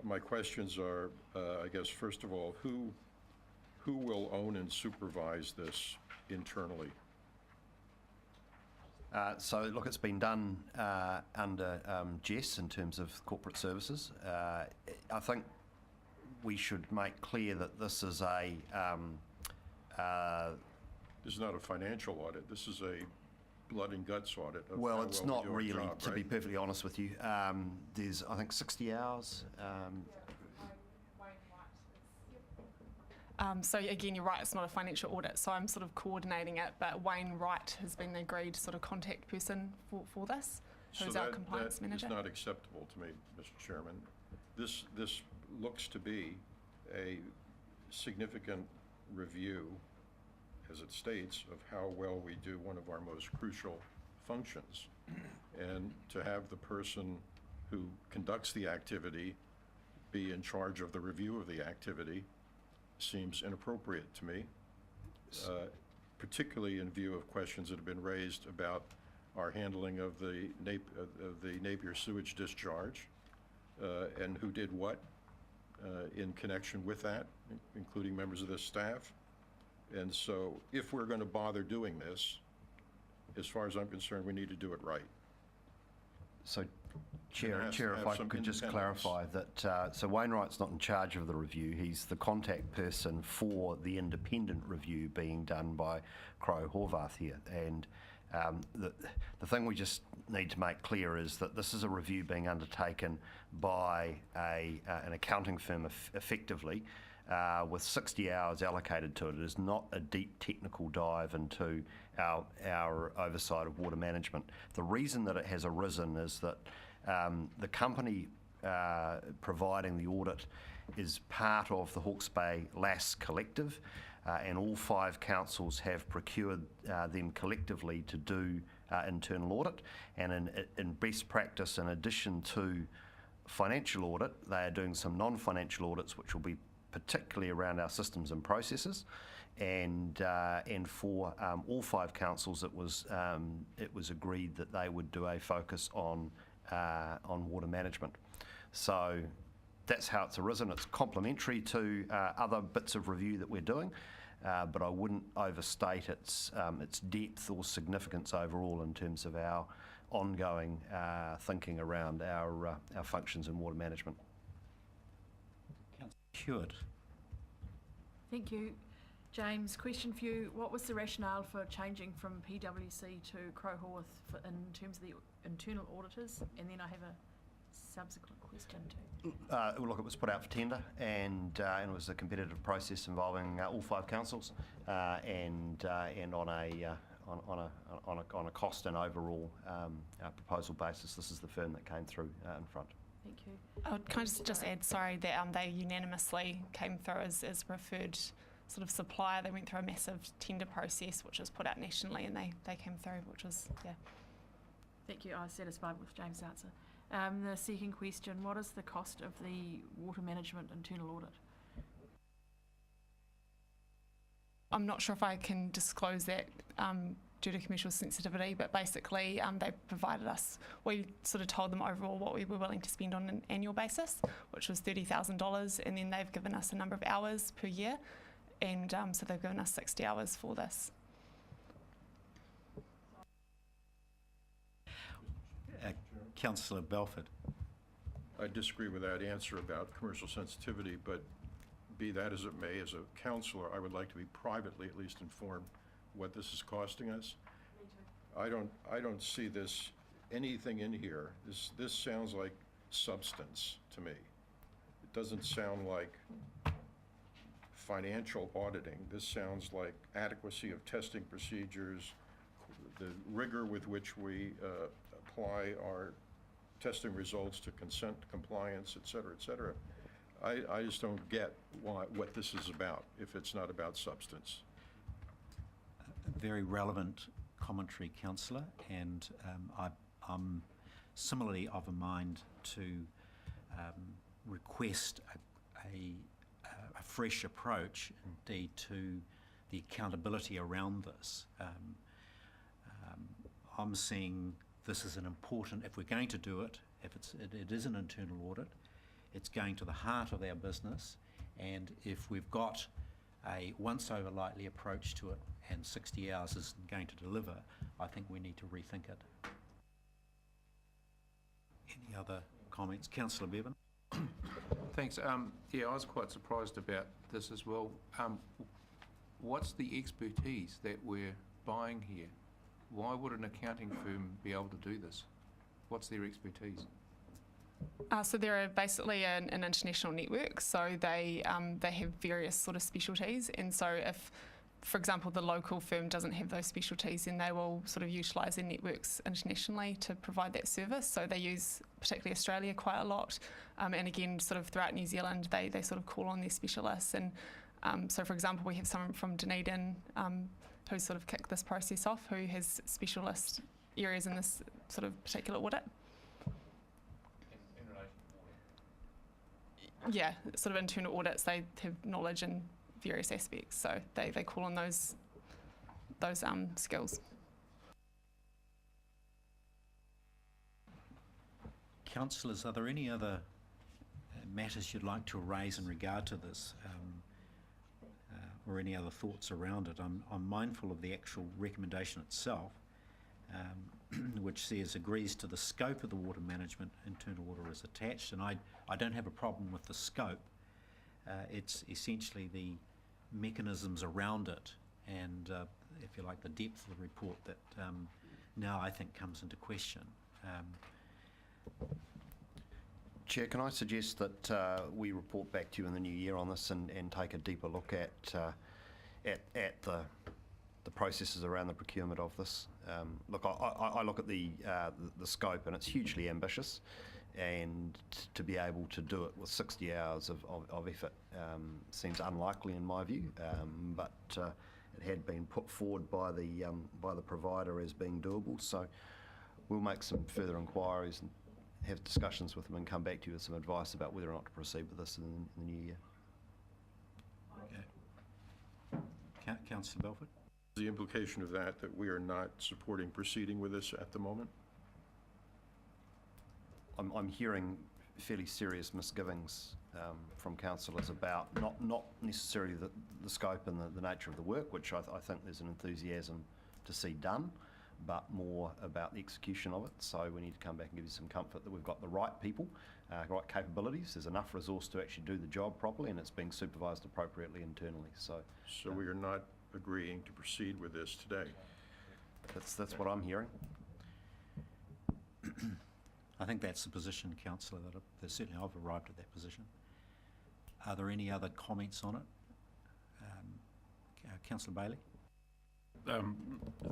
[SPEAKER 6] my questions are, I guess, first of all, who will own and supervise this internally?
[SPEAKER 4] So, look, it's been done under Jess in terms of corporate services. I think we should make clear that this is a...
[SPEAKER 6] This is not a financial audit. This is a blood and guts audit. Of
[SPEAKER 4] well,
[SPEAKER 6] how
[SPEAKER 4] it's
[SPEAKER 6] well
[SPEAKER 4] not
[SPEAKER 6] we do our
[SPEAKER 4] really,
[SPEAKER 6] job,
[SPEAKER 4] to
[SPEAKER 6] right?
[SPEAKER 4] be perfectly honest with you. There's, I think, 60 hours.
[SPEAKER 11] So again, you're right, it's not a financial audit, so I'm sort of coordinating it, but Wayne Wright has been the agreed sort of contact person for this, who's our compliance manager.
[SPEAKER 6] That is not acceptable to me, Mr. Chairman. This looks to be a significant review, as it states, of how well we do one of our most crucial functions. And to have the person who conducts the activity be in charge of the review of the activity seems inappropriate to me, particularly in view of questions that have been raised about our handling of the Napier sewage discharge and who did what in connection with that, including members of this staff. And so if we're going to bother doing this, as far as I'm concerned, we need to do it right.
[SPEAKER 4] So, Chair, if I could just clarify that, so Wainwright's not in charge of the review. He's the contact person for the independent review being done by Crowe Horvath here. And the thing we just need to make clear is that this is a review being undertaken by an accounting firm effectively, with 60 hours allocated to it. It is not a deep technical dive into our oversight of water management. The reason that it has arisen is that the company providing the audit is part of the Hawke's Bay LAS collective, and all 5 councils have procured them collectively to do internal audit. And in best practice, in addition to financial audit, they are doing some non-financial audits, which will be particularly around our systems and processes. And for all 5 councils, it was agreed that they would do a focus on water management. So that's how it's arisen. It's complementary to other bits of review that we're doing, but I wouldn't overstate its depth or significance overall in terms of our ongoing thinking around our functions in water management.
[SPEAKER 1] Councillor Hewitt.
[SPEAKER 7] Thank you. James, question for you. What was the rationale for changing from PwC to Crowe Horvath in terms of the internal auditors? And then I have a subsequent question too.
[SPEAKER 4] Look, it was put out for tender, and it was a competitive process involving all 5 councils, and on on a cost and overall proposal basis, this is the firm that came through in front.
[SPEAKER 7] Thank you.
[SPEAKER 11] Can I just add, sorry, that they unanimously came through as preferred sort of supplier. They went through a massive tender process, which was put out nationally, and they came through, which was, yeah.
[SPEAKER 7] Thank you. I was satisfied with James' answer. The second question, what is the cost of the water management internal audit?
[SPEAKER 11] I'm not sure if I can disclose that due to commercial sensitivity, but basically they provided us, we sort of told them overall what we were willing to spend on an annual basis, which was $30,000, and then they've given us a number of hours per year, and so they've given us 60 hours for this.
[SPEAKER 1] Councillor Belford.
[SPEAKER 6] I disagree with that answer about commercial sensitivity, but be that as it may, as a councillor, I would like to be privately at least informed what this is costing us. I don't see anything in here. This sounds like substance to me. It doesn't sound like financial auditing. This sounds like adequacy of testing procedures, the rigor with which we apply our testing results to consent compliance, et cetera, et cetera. I just don't get what this is about if it's not about substance.
[SPEAKER 1] A very relevant commentary, Councillor, and I'm similarly of a mind to request a fresh approach, indeed, to the accountability around this. I'm seeing this as an important, if we're going to do it, if it is an internal audit, it's going to the heart of our business, and if we've got a once-over-lightly approach to it and 60 hours isn't going to deliver, I think we need to rethink it. Any other comments? Councillor Bevan.
[SPEAKER 10] Thanks. Yeah, I was quite surprised about this as well. What's the expertise that we're buying here? Why would an accounting firm be able to do this? What's their expertise?
[SPEAKER 11] So they're basically an international network, so they have various sort of specialties, and so if, for example, the local firm doesn't have those specialties, then they will sort of utilise their networks internationally to provide that service. So they use particularly Australia quite a lot, and again, sort of throughout New Zealand, they sort of call on their specialists. And so, for example, we have someone from Dunedin who sort of kicked this process off, who has specialist areas in this sort of particular audit. Yeah, sort of internal audits, they have knowledge in various aspects, so they call on those skills.
[SPEAKER 1] Councillors, are there any other matters you'd like to raise in regard to this, or any other thoughts around it? I'm mindful of the actual recommendation itself, which says agrees to the scope of the water management internal audit is attached, and I don't have a problem with the scope. It's essentially the mechanisms around it and, if you like, the depth of the report that now I think comes into question.
[SPEAKER 4] Chair, can I suggest that we report back to you in the new year on this and take a deeper look at the processes around the procurement of this? Look, I look at the scope, and it's hugely ambitious, and to be able to do it with 60 hours of effort seems unlikely in my view, but it had been put forward by the provider as being doable. So we'll make some further inquiries and have discussions with them and come back to you with some advice about whether or not to proceed with this in the new year.
[SPEAKER 1] Okay. Councillor Belford.
[SPEAKER 6] The implication of that we are not supporting proceeding with this at the moment?
[SPEAKER 4] I'm hearing fairly serious misgivings from councillors about not necessarily the scope and the nature of the work, which I think there's an enthusiasm to see done, but more about the execution of it. So we need to come back and give you some comfort that we've got the right people, right capabilities. There's enough resource to actually do the job properly, and it's being supervised appropriately internally. So
[SPEAKER 6] we are not agreeing to proceed with this today.
[SPEAKER 4] That's what I'm hearing.
[SPEAKER 1] I think that's the position, Councillor, that certainly I've arrived at that position. Are there any other comments on it? Councillor Bailey?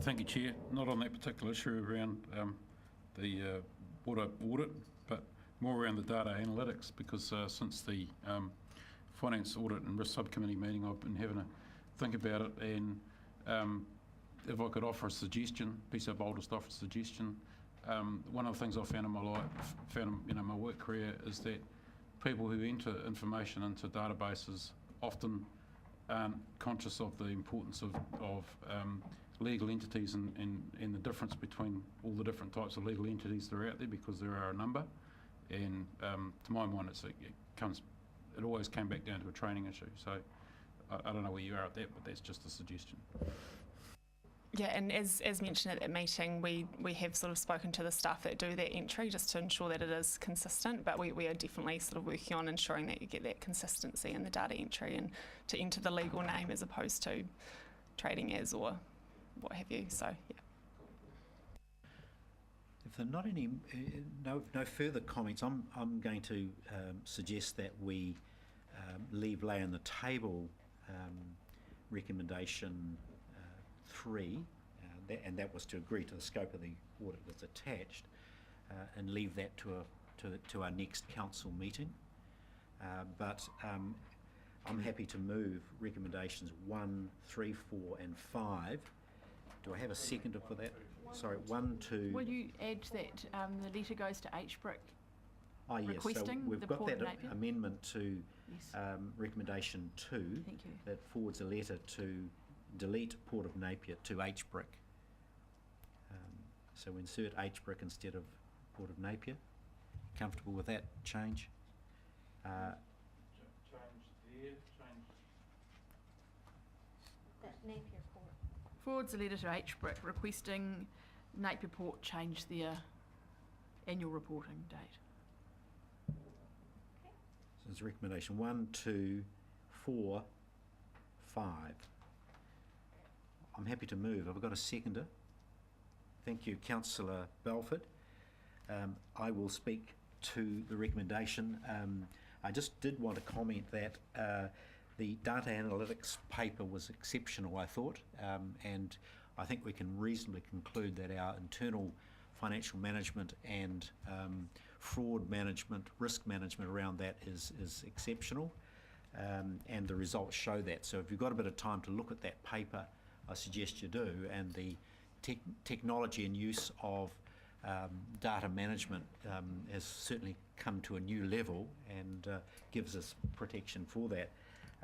[SPEAKER 3] Thank you, Chair. Not on that particular issue around the water audit, but more around the data analytics, because since the Finance Audit and Risk Subcommittee meeting, I've been having a think about it, and if I could offer a suggestion, be so bold as to offer a suggestion, one of the things I've found in my life, my work career, is that people who enter information into databases often aren't conscious of the importance of legal entities and the difference between all the different types of legal entities that are out there, because there are a number. And to my mind, it always came back down to a training issue. So I don't know where you are at that, but that's just a suggestion.
[SPEAKER 11] Yeah, and as mentioned at that meeting, we have sort of spoken to the staff that do that entry just to ensure that it is consistent, but we are definitely sort of working on ensuring that you get that consistency in the data entry and to enter the legal name as opposed to trading as or what have you. So, yeah.
[SPEAKER 1] If there are not any, no further comments, I'm going to suggest that we lay on the table recommendation 3, and that was to agree to the scope of the audit that's attached, and leave that to our next council meeting. But I'm happy to move recommendations 1, 3, 4 and 5. Do I have a seconder for that? Sorry, 1, 2...
[SPEAKER 7] Will you add that the letter goes to HBRIC?
[SPEAKER 1] Oh yes, so
[SPEAKER 7] requesting
[SPEAKER 1] we've
[SPEAKER 7] the
[SPEAKER 1] got
[SPEAKER 7] Port
[SPEAKER 1] that
[SPEAKER 7] of Napier?
[SPEAKER 1] amendment to
[SPEAKER 7] Yes.
[SPEAKER 1] recommendation 2.
[SPEAKER 7] Thank you.
[SPEAKER 1] That forwards a letter to delete Port of Napier to HBRIC. So insert HBRIC instead of Port of Napier. Comfortable with that change?
[SPEAKER 2] That Napier Port.
[SPEAKER 7] Forwards a letter to HBRIC requesting Napier Port change their annual reporting date.
[SPEAKER 1] So it's recommendation 1, 2, 4, 5. I'm happy to move. Have I got a seconder? Thank you, Councillor Belford. I will speak to the recommendation. I just did want to comment that the data analytics paper was exceptional, I thought, and I think we can reasonably conclude that our internal financial management and fraud management, risk management around that is exceptional, and the results show that. So if you've got a bit of time to look at that paper, I suggest you do, and the technology and use of data management has certainly come to a new level and gives us protection for that.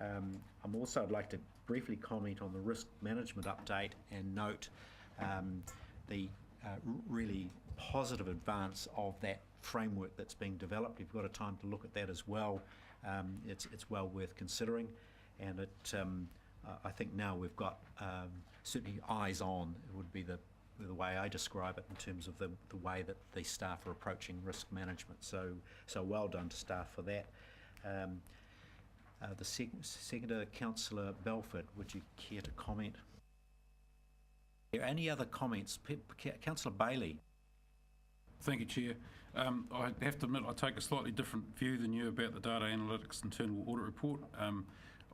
[SPEAKER 1] I'd like to briefly comment on the risk management update and note the really positive advance of that framework that's being developed. If you've got a time to look at that as well, it's well worth considering, and I think now we've got certainly eyes on, it would be the way I describe it in terms of the way that the staff are approaching risk management. So well done to staff for that. The seconder, Councillor Belford, would you care to comment? Are there any other comments? Councillor Bailey.
[SPEAKER 3] Thank you, Chair. I have to admit I take a slightly different view than you about the data analytics internal audit report.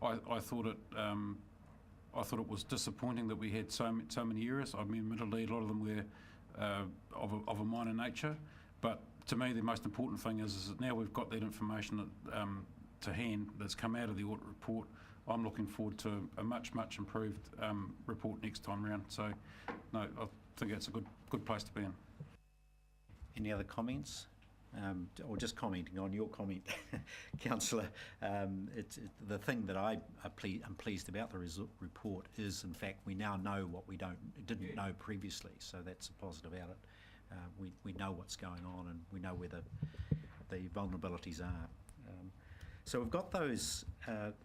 [SPEAKER 3] I thought it was disappointing that we had so many errors. I mean, admittedly, a lot of them were of a minor nature, but to me the most important thing is that now we've got that information to hand that's come out of the audit report. I'm looking forward to a much improved report next time round. So, no, I think that's a good place to be in.
[SPEAKER 1] Any other comments? Or just commenting on your comment, Councillor, the thing that I'm pleased about the report is, in fact, we now know what we didn't know previously, so that's a positive out of it. We know what's going on and we know where the vulnerabilities are. So we've got those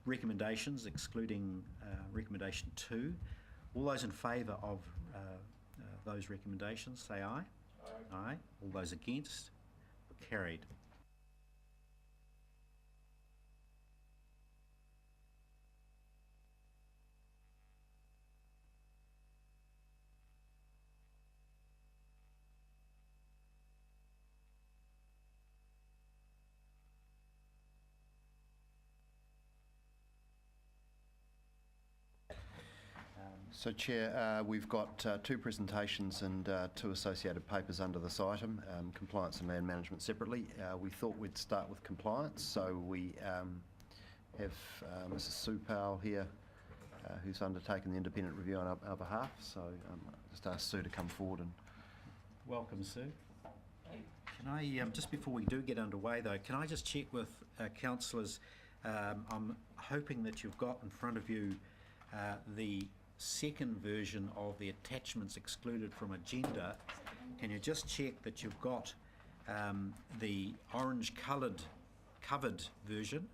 [SPEAKER 1] recommendations, excluding recommendation 2. All those in favour of those recommendations, say aye. Aye. Aye. All those against? Carried.
[SPEAKER 4] So, Chair, we've got 2 presentations and 2 associated papers under this item, compliance and land management separately. We thought we'd start with compliance, so we have Mrs Sue Powell here, who's undertaken the independent review on our behalf. So just ask Sue to come forward and...
[SPEAKER 1] Welcome, Sue. Can I, just before we do get underway though, can I just check with councillors? I'm hoping that you've got in front of you the second version of the attachments excluded from agenda. Can you just check that you've got the orange covered version,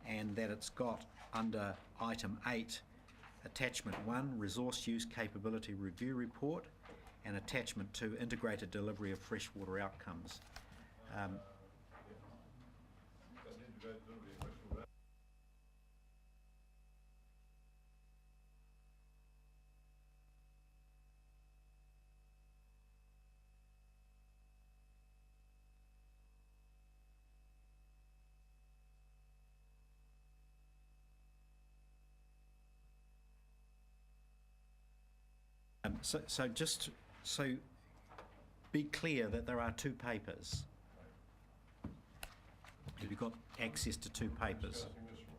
[SPEAKER 1] and that it's got under item 8, attachment 1, resource use capability review report, and attachment 2, integrated delivery of freshwater outcomes. So be clear that there are 2 papers. Have you got access to 2 papers?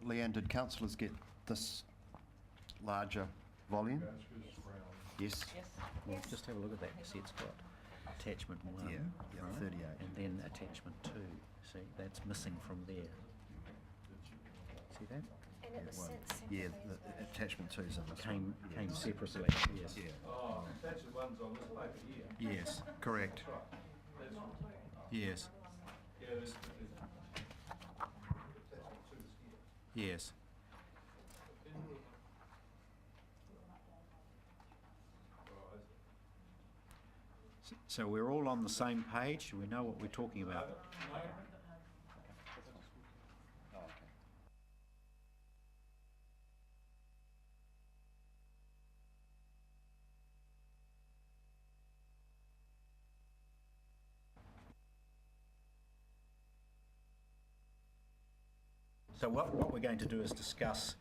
[SPEAKER 4] Leanne, did councillors get this larger volume? Yes.
[SPEAKER 1] Well, just have a look at that. See, it's got attachment 1,
[SPEAKER 4] Yeah,
[SPEAKER 1] right?
[SPEAKER 4] 38.
[SPEAKER 1] And then attachment 2. See, that's missing from there. See that?
[SPEAKER 2] And it was sent
[SPEAKER 4] Yeah,
[SPEAKER 2] separately
[SPEAKER 4] the
[SPEAKER 2] as well.
[SPEAKER 4] attachment 2 is in this one.
[SPEAKER 1] Came separately, yes.
[SPEAKER 4] Yeah.
[SPEAKER 9] Oh, that's the ones on this paper here.
[SPEAKER 1] Yes,
[SPEAKER 4] Correct.
[SPEAKER 9] That's right.
[SPEAKER 1] yes,
[SPEAKER 9] Yeah, there's attachment 2 is here.
[SPEAKER 1] yes. So we're all on the same page? We know what we're talking about? So what we're going to do is discuss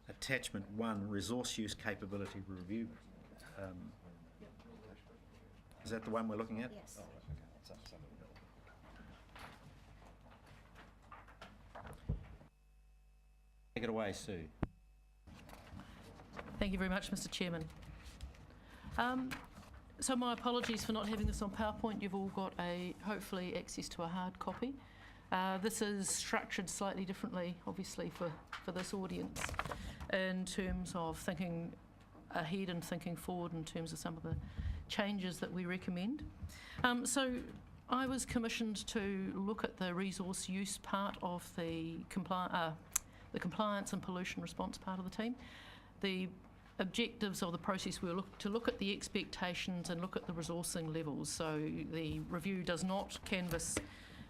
[SPEAKER 1] attachment 1, resource use capability review. Is that the one we're looking at?
[SPEAKER 2] Yes.
[SPEAKER 1] Take it away, Sue.
[SPEAKER 13] Thank you very much, Mr. Chairman. So my apologies for not having this on PowerPoint. You've all got hopefully access to a hard copy. This is structured slightly differently, obviously, for this audience in terms of thinking ahead and thinking forward in terms of some of the changes that we recommend. So I was commissioned to look at the resource use part of the compliance and pollution response part of the team. The objectives of the process were to look at the expectations and look at the resourcing levels. So the review does not canvass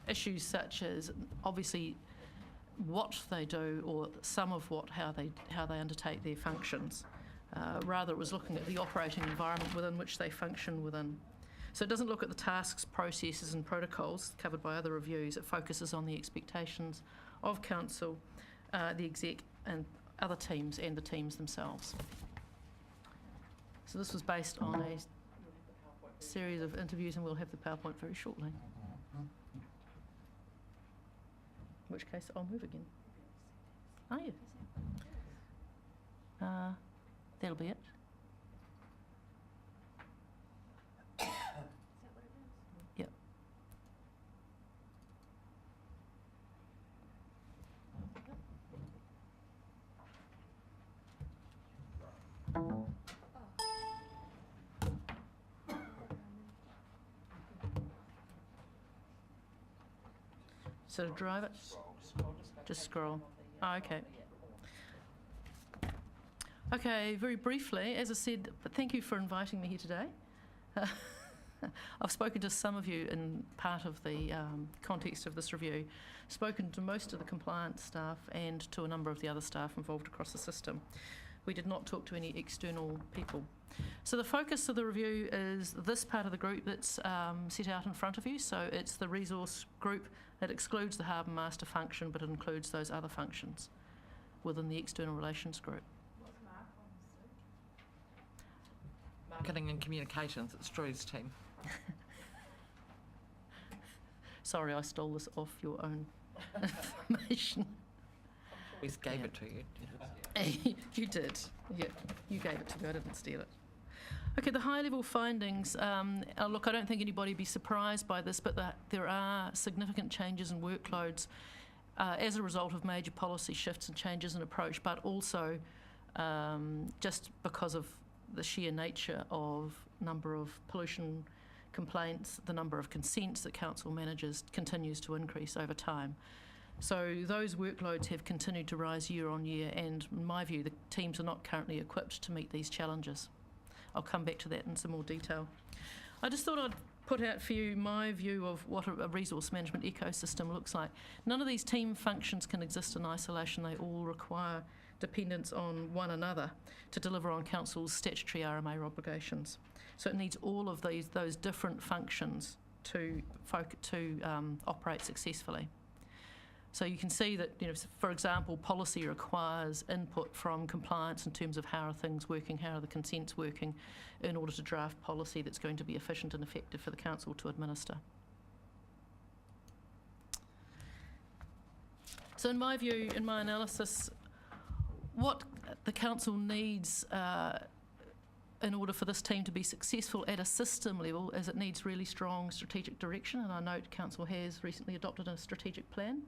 [SPEAKER 13] issues such as obviously what they do or some of how they undertake their functions. Rather, it was looking at the operating environment within which they function within. So it doesn't look at the tasks, processes and protocols covered by other reviews. It focuses on the expectations of council, the exec and other teams and the teams themselves. So this was based on a series of interviews, and we'll have the PowerPoint very shortly. In which case I'll move again. Are you? That'll be it.
[SPEAKER 2] Is that what it is?
[SPEAKER 13] Yep. So to drive it? Just scroll. Oh, okay. Okay, very briefly, as I said, but thank you for inviting me here today. I've spoken to some of you in part of the context of this review, spoken to most of the compliance staff and to a number of the other staff involved across the system. We did not talk to any external people. So the focus of the review is this part of the group that's set out in front of you. So it's the resource group that excludes the harbour master function but includes those other functions within the external relations group.
[SPEAKER 8] Marketing and communications, it's Drew's team.
[SPEAKER 13] Sorry, I stole this off your own information.
[SPEAKER 8] We gave it to you.
[SPEAKER 13] You did. Yeah, you gave it to me. I didn't steal it. Okay, the high-level findings. Look, I don't think anybody would be surprised by this, but there are significant changes in workloads as a result of major policy shifts and changes in approach, but also just because of the sheer nature of number of pollution complaints, the number of consents that council manages continues to increase over time. So those workloads have continued to rise year on year, and in my view, the teams are not currently equipped to meet these challenges. I'll come back to that in some more detail. I just thought I'd put out for you my view of what a resource management ecosystem looks like. None of these team functions can exist in isolation. They all require dependence on one another to deliver on council's statutory RMA obligations. So it needs all of those different functions to operate successfully. So you can see that, for example, policy requires input from compliance in terms of how are things working, how are the consents working, in order to draft policy that's going to be efficient and effective for the council to administer. So in my view, in my analysis, what the council needs in order for this team to be successful at a system level is it needs really strong strategic direction, and I note council has recently adopted a strategic plan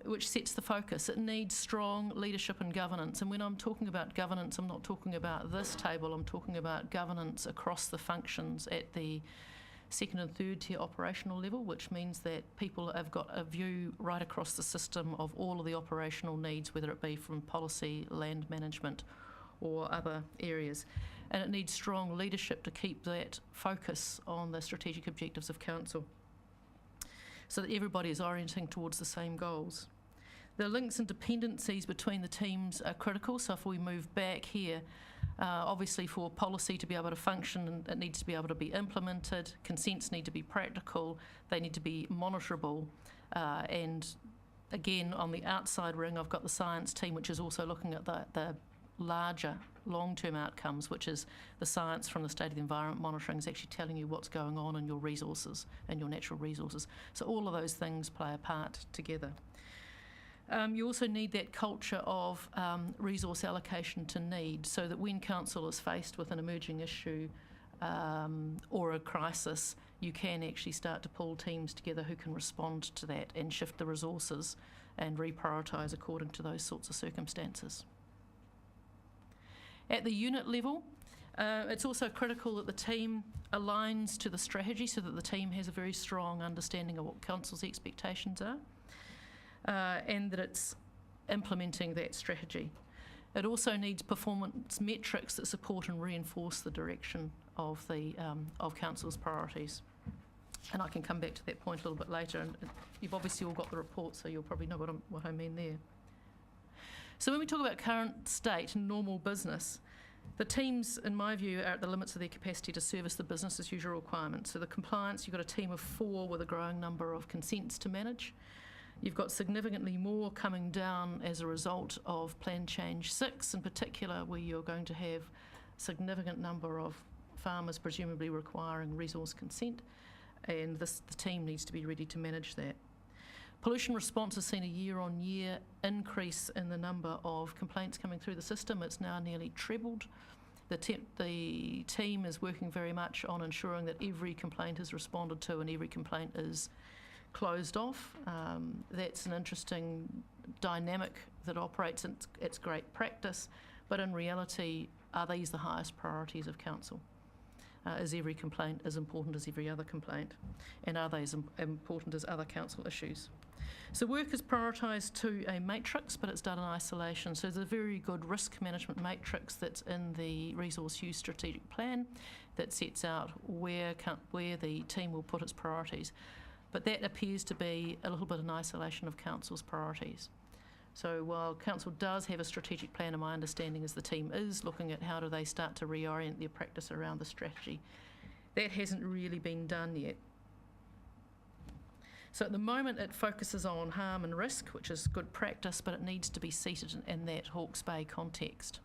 [SPEAKER 13] which sets the focus. It needs strong leadership and governance, and when I'm talking about governance, I'm not talking about this table, I'm talking about governance across the functions at the second and third tier operational level, which means that people have got a view right across the system of all of the operational needs, whether it be from policy, land management or other areas. And it needs strong leadership to keep that focus on the strategic objectives of council, so that everybody is orienting towards the same goals. The links and dependencies between the teams are critical, so if we move back here, obviously for policy to be able to function, it needs to be able to be implemented, consents need to be practical, they need to be monitorable, and again, on the outside ring, I've got the science team, which is also looking at the larger long-term outcomes, which is the science from the state of the environment monitoring is actually telling you what's going on in your resources and your natural resources. So all of those things play a part together. You also need that culture of resource allocation to need, so that when council is faced with an emerging issue or a crisis, you can actually start to pull teams together who can respond to that and shift the resources and reprioritise according to those sorts of circumstances. At the unit level, it's also critical that the team aligns to the strategy, so that the team has a very strong understanding of what council's expectations are, and that it's implementing that strategy. It also needs performance metrics that support and reinforce the direction of council's priorities. And I can come back to that point a little bit later, and you've obviously all got the report, so you'll probably know what I mean there. So when we talk about current state and normal business, the teams, in my view, are at the limits of their capacity to service the business as usual requirements. So the compliance, you've got a team of 4 with a growing number of consents to manage. You've got significantly more coming down as a result of Plan Change 6 in particular, where you're going to have a significant number of farmers presumably requiring resource consent, and the team needs to be ready to manage that. Pollution response has seen a year-on-year increase in the number of complaints coming through the system. It's now nearly trebled. The team is working very much on ensuring that every complaint is responded to and every complaint is closed off. That's an interesting dynamic that operates, and it's great practice, but in reality, are these the highest priorities of council? Is every complaint as important as every other complaint? And are they as important as other council issues? So work is prioritised to a matrix, but it's done in isolation. So there's a very good risk management matrix that's in the resource use strategic plan that sets out where the team will put its priorities. But that appears to be a little bit in isolation of council's priorities. So while council does have a strategic plan, and my understanding is the team is looking at how do they start to reorient their practice around the strategy, that hasn't really been done yet. So at the moment it focuses on harm and risk, which is good practice, but it needs to be seated in that Hawke's Bay context.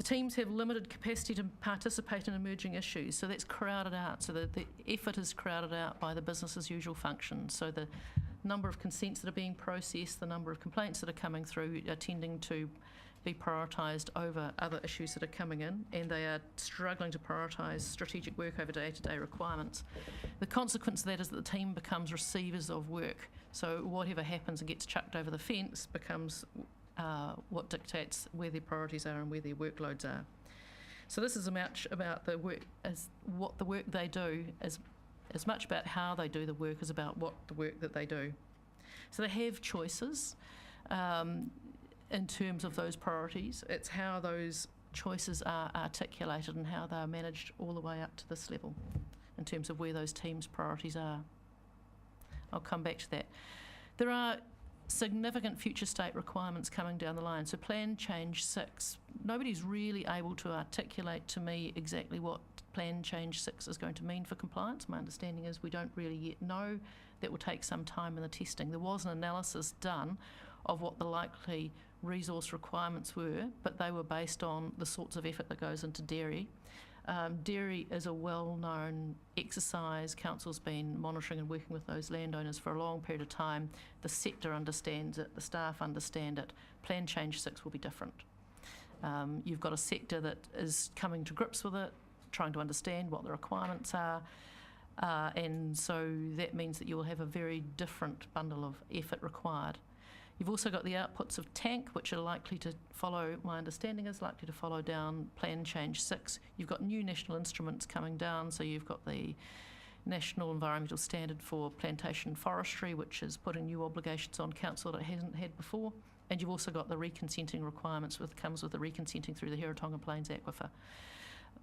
[SPEAKER 13] The teams have limited capacity to participate in emerging issues, so that's crowded out. So the effort is crowded out by the business as usual functions. So the number of consents that are being processed, the number of complaints that are coming through are tending to be prioritised over other issues that are coming in, and they are struggling to prioritise strategic work over day-to-day requirements. The consequence of that is that the team becomes receivers of work. So whatever happens and gets chucked over the fence becomes what dictates where their priorities are and where their workloads are. So this is as much about the work as what the work they do, as much about how they do the work as about what the work that they do. So they have choices in terms of those priorities. It's how those choices are articulated and how they are managed all the way up to this level in terms of where those teams' priorities are. I'll come back to that. There are significant future state requirements coming down the line. So Plan Change 6, nobody's really able to articulate to me exactly what Plan Change 6 is going to mean for compliance. My understanding is we don't really yet know. That will take some time in the testing. There was an analysis done of what the likely resource requirements were, but they were based on the sorts of effort that goes into dairy. Dairy is a well-known exercise. Council's been monitoring and working with those landowners for a long period of time. The sector understands it, the staff understand it. Plan Change 6 will be different. You've got a sector that is coming to grips with it, trying to understand what the requirements are, and so that means that you will have a very different bundle of effort required. You've also got the outputs of TANK, which are likely to follow, my understanding is likely to follow down Plan Change 6. You've got new national instruments coming down, so you've got the National Environmental Standard for Plantation Forestry, which is putting new obligations on council that it hasn't had before. And you've also got the reconsenting requirements, which comes with the reconsenting through the Heratonga Plains Aquifer,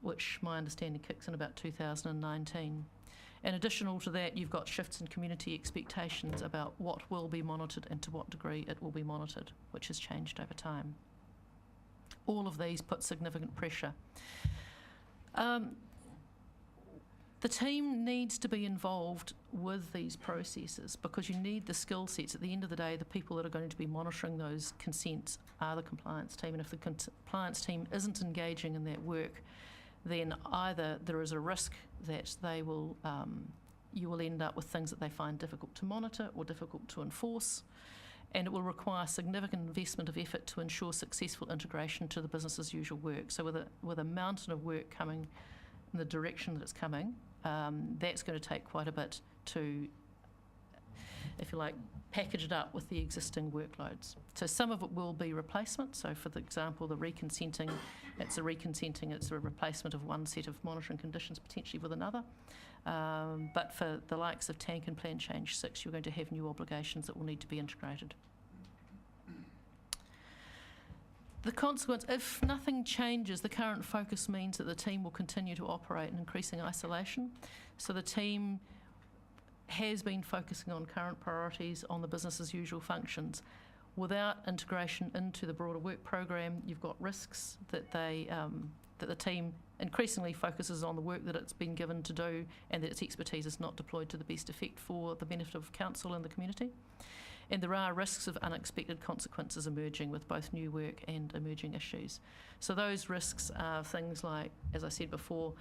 [SPEAKER 13] which my understanding kicks in about 2019. And additional to that, you've got shifts in community expectations about what will be monitored and to what degree it will be monitored, which has changed over time. All of these put significant pressure. The team needs to be involved with these processes because you need the skill sets. At the end of the day, the people that are going to be monitoring those consents are the compliance team, and if the compliance team isn't engaging in that work, then either there is a risk that they will, you will end up with things that they find difficult to monitor or difficult to enforce, and it will require significant investment of effort to ensure successful integration to the business as usual work. So with a mountain of work coming in the direction that it's coming, that's going to take quite a bit to, if you like, package it up with the existing workloads. So some of it will be replacement. So for example, the reconsenting, it's a replacement of one set of monitoring conditions potentially with another. But for the likes of TANK and Plan Change 6, you're going to have new obligations that will need to be integrated. The consequence, if nothing changes, the current focus means that the team will continue to operate in increasing isolation. So the team has been focusing on current priorities on the business as usual functions. Without integration into the broader work program, you've got risks that that the team increasingly focuses on the work that it's been given to do and that its expertise is not deployed to the best effect for the benefit of council and the community. And there are risks of unexpected consequences emerging with both new work and emerging issues. So those risks are things like, as I said before,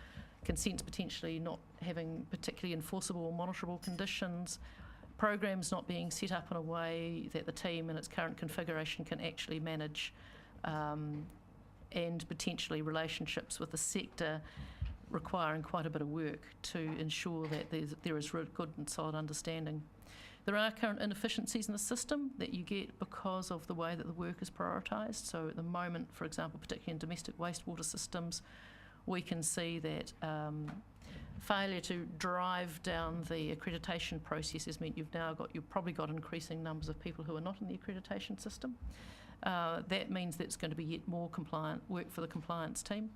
[SPEAKER 13] consents potentially not having particularly enforceable or monitorable conditions, programs not being set up in a way that the team in its current configuration can actually manage, and potentially relationships with the sector requiring quite a bit of work to ensure that there is good and solid understanding. There are current inefficiencies in the system that you get because of the way that the work is prioritised. So at the moment, for example, particularly in domestic wastewater systems, we can see that failure to drive down the accreditation process has meant you've probably got increasing numbers of people who are not in the accreditation system. That means that it's going to be yet more compliant work for the compliance team,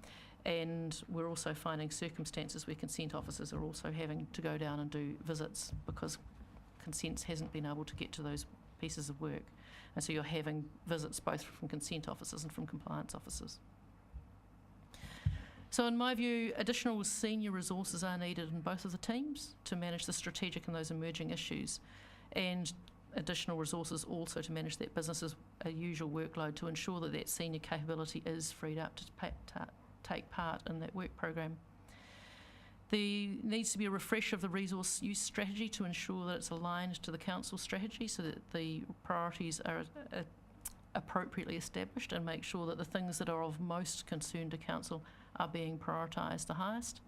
[SPEAKER 13] and we're also finding circumstances where consent officers are also having to go down and do visits because consents hasn't been able to get to those pieces of work, and so you're having visits both from consent officers and from compliance officers. So in my view, additional senior resources are needed in both of the teams to manage the strategic and those emerging issues. And additional resources also to manage that business's usual workload to ensure that that senior capability is freed up to take part in that work program. There needs to be a refresh of the resource use strategy to ensure that it's aligned to the council strategy so that the priorities are appropriately established, and make sure that the things that are of most concern to council are being prioritised the highest.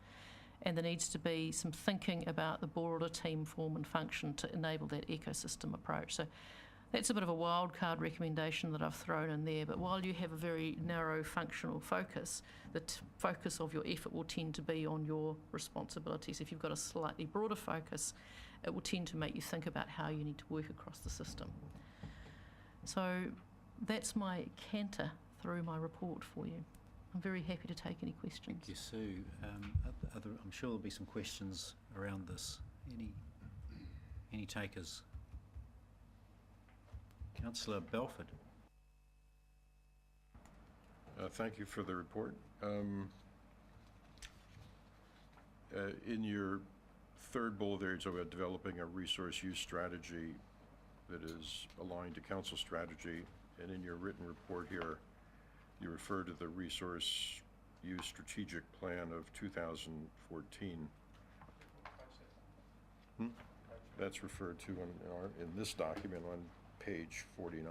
[SPEAKER 13] And there needs to be some thinking about the broader team form and function to enable that ecosystem approach. So that's a bit of a wild card recommendation that I've thrown in there, but while you have a very narrow functional focus, the focus of your effort will tend to be on your responsibilities. If you've got a slightly broader focus, it will tend to make you think about how you need to work across the system. So that's my canter through my report for you. I'm very happy to take any questions.
[SPEAKER 1] Thank you, Sue. I'm sure there'll be some questions around this. Any takers? Councillor Belford.
[SPEAKER 6] Thank you for the report. In your third bullet there, it's about developing a resource use strategy that is aligned to council strategy. And in your written report here, you refer to the resource use strategic plan of 2014. That's referred to in this document on page 49,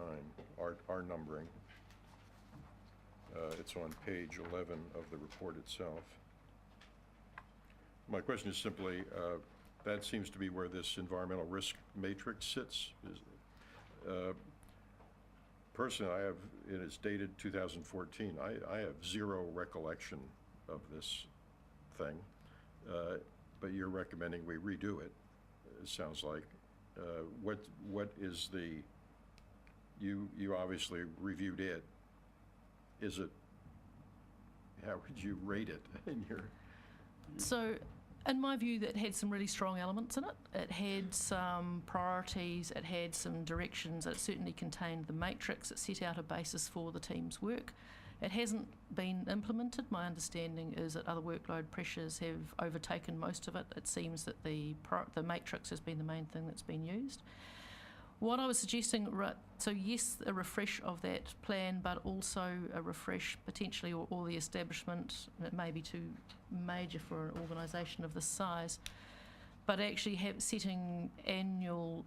[SPEAKER 6] our numbering. It's on page 11 of the report itself. My question is simply, that seems to be where this environmental risk matrix sits. Personally, and it's dated 2014, I have zero recollection of this thing, but you're recommending we redo it, it sounds like. What is the, you obviously reviewed it. Is it, how would you rate it in your?
[SPEAKER 13] So, in my view, that had some really strong elements in it. It had some priorities, it had some directions, it certainly contained the matrix, it set out a basis for the team's work. It hasn't been implemented. My understanding is that other workload pressures have overtaken most of it. It seems that the matrix has been the main thing that's been used. What I was suggesting, so yes, a refresh of that plan, but also a refresh potentially, or the establishment, it may be too major for an organisation of this size, but actually setting annual,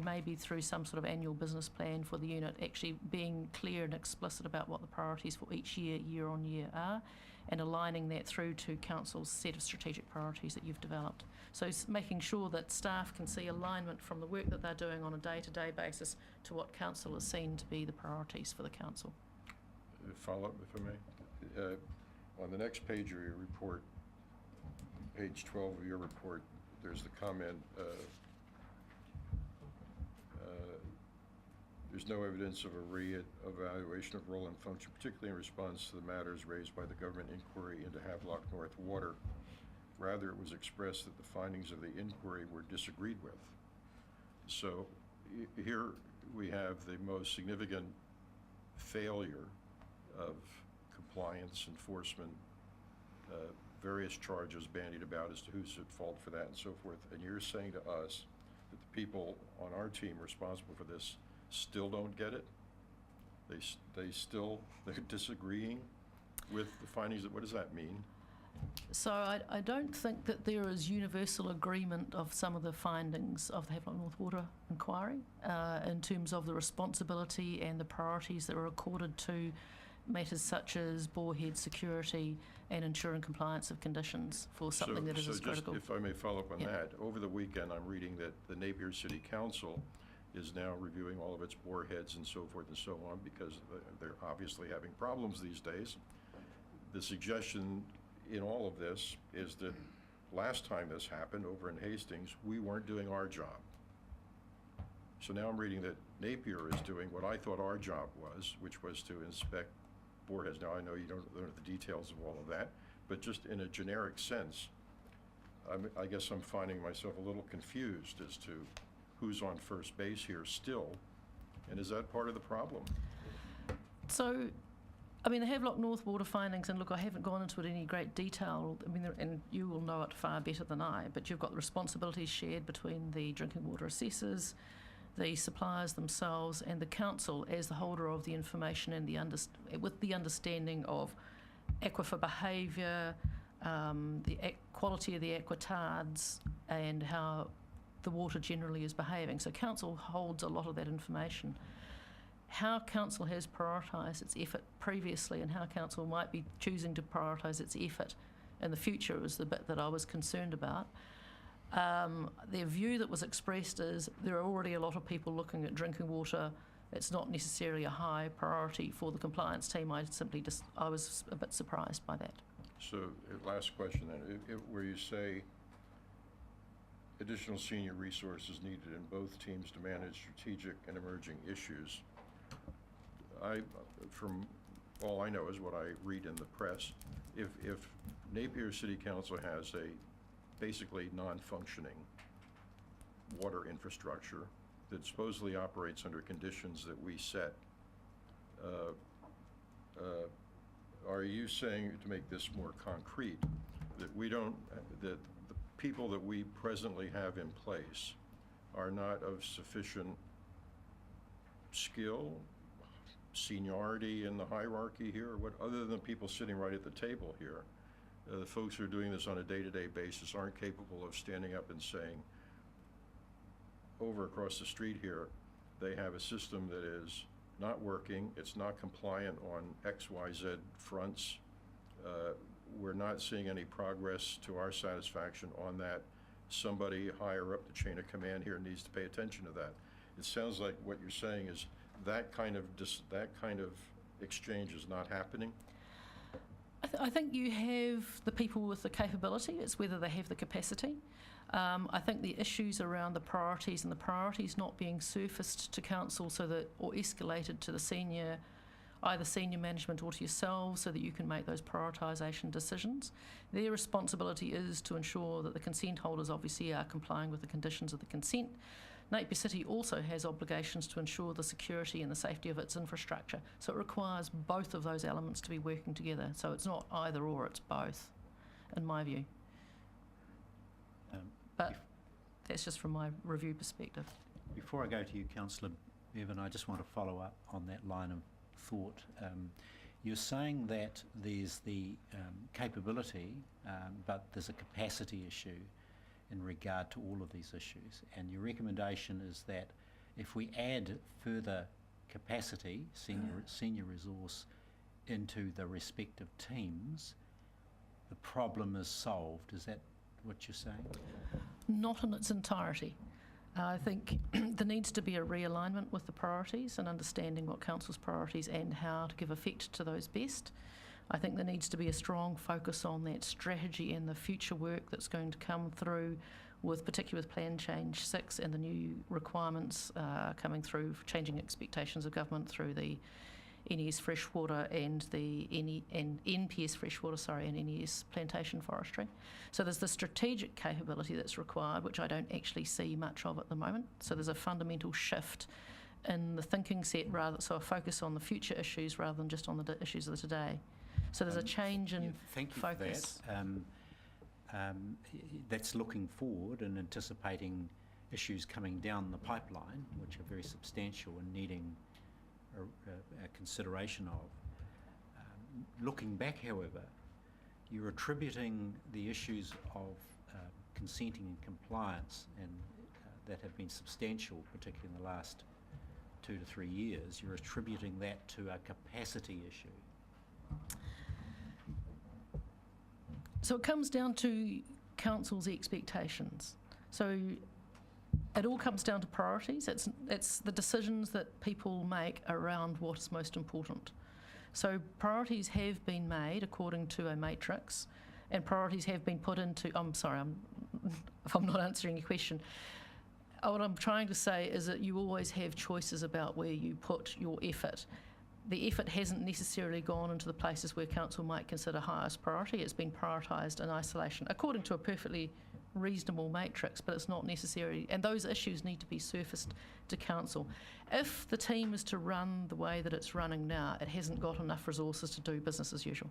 [SPEAKER 13] maybe through some sort of annual business plan for the unit, actually being clear and explicit about what the priorities for each year on year are, and aligning that through to council's set of strategic priorities that you've developed. So making sure that staff can see alignment from the work that they're doing on a day-to-day basis to what council has seen to be the priorities for the council.
[SPEAKER 6] Follow up, if I may. On the next page of your report, page 12 of your report, there's the comment, there's no evidence of a re-evaluation of role and function, particularly in response to the matters raised by the government inquiry into Havelock North Water. Rather, it was expressed that the findings of the inquiry were disagreed with. So here we have the most significant failure of compliance, enforcement, various charges bandied about as to who's at fault for that and so forth. And you're saying to us that the people on our team responsible for this still don't get it? They're disagreeing with the findings. What does that mean?
[SPEAKER 13] So I don't think that there is universal agreement of some of the findings of the Havelock North Water inquiry in terms of the responsibility and the priorities that are accorded to matters such as borehead security and ensuring compliance of conditions for something that is as critical.
[SPEAKER 6] If I may follow up on that, over the weekend I'm reading that the Napier City Council is now reviewing all of its boreheads and so forth and so on because they're obviously having problems these days. The suggestion in all of this is that last time this happened over in Hastings, we weren't doing our job. So now I'm reading that Napier is doing what I thought our job was, which was to inspect boreheads. Now I know you don't know the details of all of that, but just in a generic sense, I guess I'm finding myself a little confused as to who's on first base here still, and is that part of the problem?
[SPEAKER 13] So, I mean, the Havelock North Water findings, and look, I haven't gone into it in any great detail, I mean, and you will know it far better than I, but you've got the responsibilities shared between the drinking water assessors, the suppliers themselves and the council as the holder of the information and with the understanding of aquifer behaviour, the quality of the aquatards and how the water generally is behaving. So council holds a lot of that information. How council has prioritised its effort previously and how council might be choosing to prioritise its effort in the future is the bit that I was concerned about. Their view that was expressed is there are already a lot of people looking at drinking water. It's not necessarily a high priority for the compliance team. I was a bit surprised by that.
[SPEAKER 6] So, last question then, where you say additional senior resources needed in both teams to manage strategic and emerging issues, from all I know is what I read in the press, if Napier City Council has a basically non-functioning water infrastructure that supposedly operates under conditions that we set, are you saying, to make this more concrete, that that the people that we presently have in place are not of sufficient skill, seniority in the hierarchy here, or what, other than people sitting right at the table here? The folks who are doing this on a day-to-day basis aren't capable of standing up and saying, over across the street here, they have a system that is not working, it's not compliant on XYZ fronts. We're not seeing any progress to our satisfaction on that. Somebody higher up the chain of command here needs to pay attention to that. It sounds like what you're saying is that kind of exchange is not happening.
[SPEAKER 13] I think you have the people with the capability, it's whether they have the capacity. I think the issues around the priorities and the priorities not being surfaced to council or escalated to the either senior management or to yourselves so that you can make those prioritisation decisions. Their responsibility is to ensure that the consent holders obviously are complying with the conditions of the consent. Napier City also has obligations to ensure the security and the safety of its infrastructure. So it requires both of those elements to be working together. So it's not either or, it's both, in my view. But that's just from my review perspective.
[SPEAKER 1] Before I go to you, Councillor Bevan, I just want to follow up on that line of thought. You're saying that there's the capability, but there's a capacity issue in regard to all of these issues, and your recommendation is that if we add further capacity, senior resource into the respective teams, the problem is solved. Is that what you're saying?
[SPEAKER 13] Not in its entirety. I think there needs to be a realignment with the priorities and understanding what council's priorities and how to give effect to those best. I think there needs to be a strong focus on that strategy and the future work that's going to come through, particularly with Plan Change 6 and the new requirements coming through, changing expectations of government through the NES freshwater and the NPS freshwater, and NES plantation forestry. So there's the strategic capability that's required, which I don't actually see much of at the moment. So there's a fundamental shift in the thinking set, so a focus on the future issues rather than just on the issues of the today. So there's a change in focus.
[SPEAKER 1] Thank you for that. That's looking forward and anticipating issues coming down the pipeline, which are very substantial and needing a consideration of. Looking back, however, you're attributing the issues of consenting and compliance and that have been substantial, particularly in the last 2 to 3 years, you're attributing that to a capacity issue.
[SPEAKER 13] So it comes down to council's expectations. So it all comes down to priorities. It's the decisions that people make around what is most important. So priorities have been made according to a matrix, and priorities have been put into. I'm sorry, if I'm not answering your question. What I'm trying to say is that you always have choices about where you put your effort. The effort hasn't necessarily gone into the places where council might consider highest priority. It's been prioritised in isolation according to a perfectly reasonable matrix, but it's not necessary, and those issues need to be surfaced to council. If the team is to run the way that it's running now, it hasn't got enough resources to do business as usual.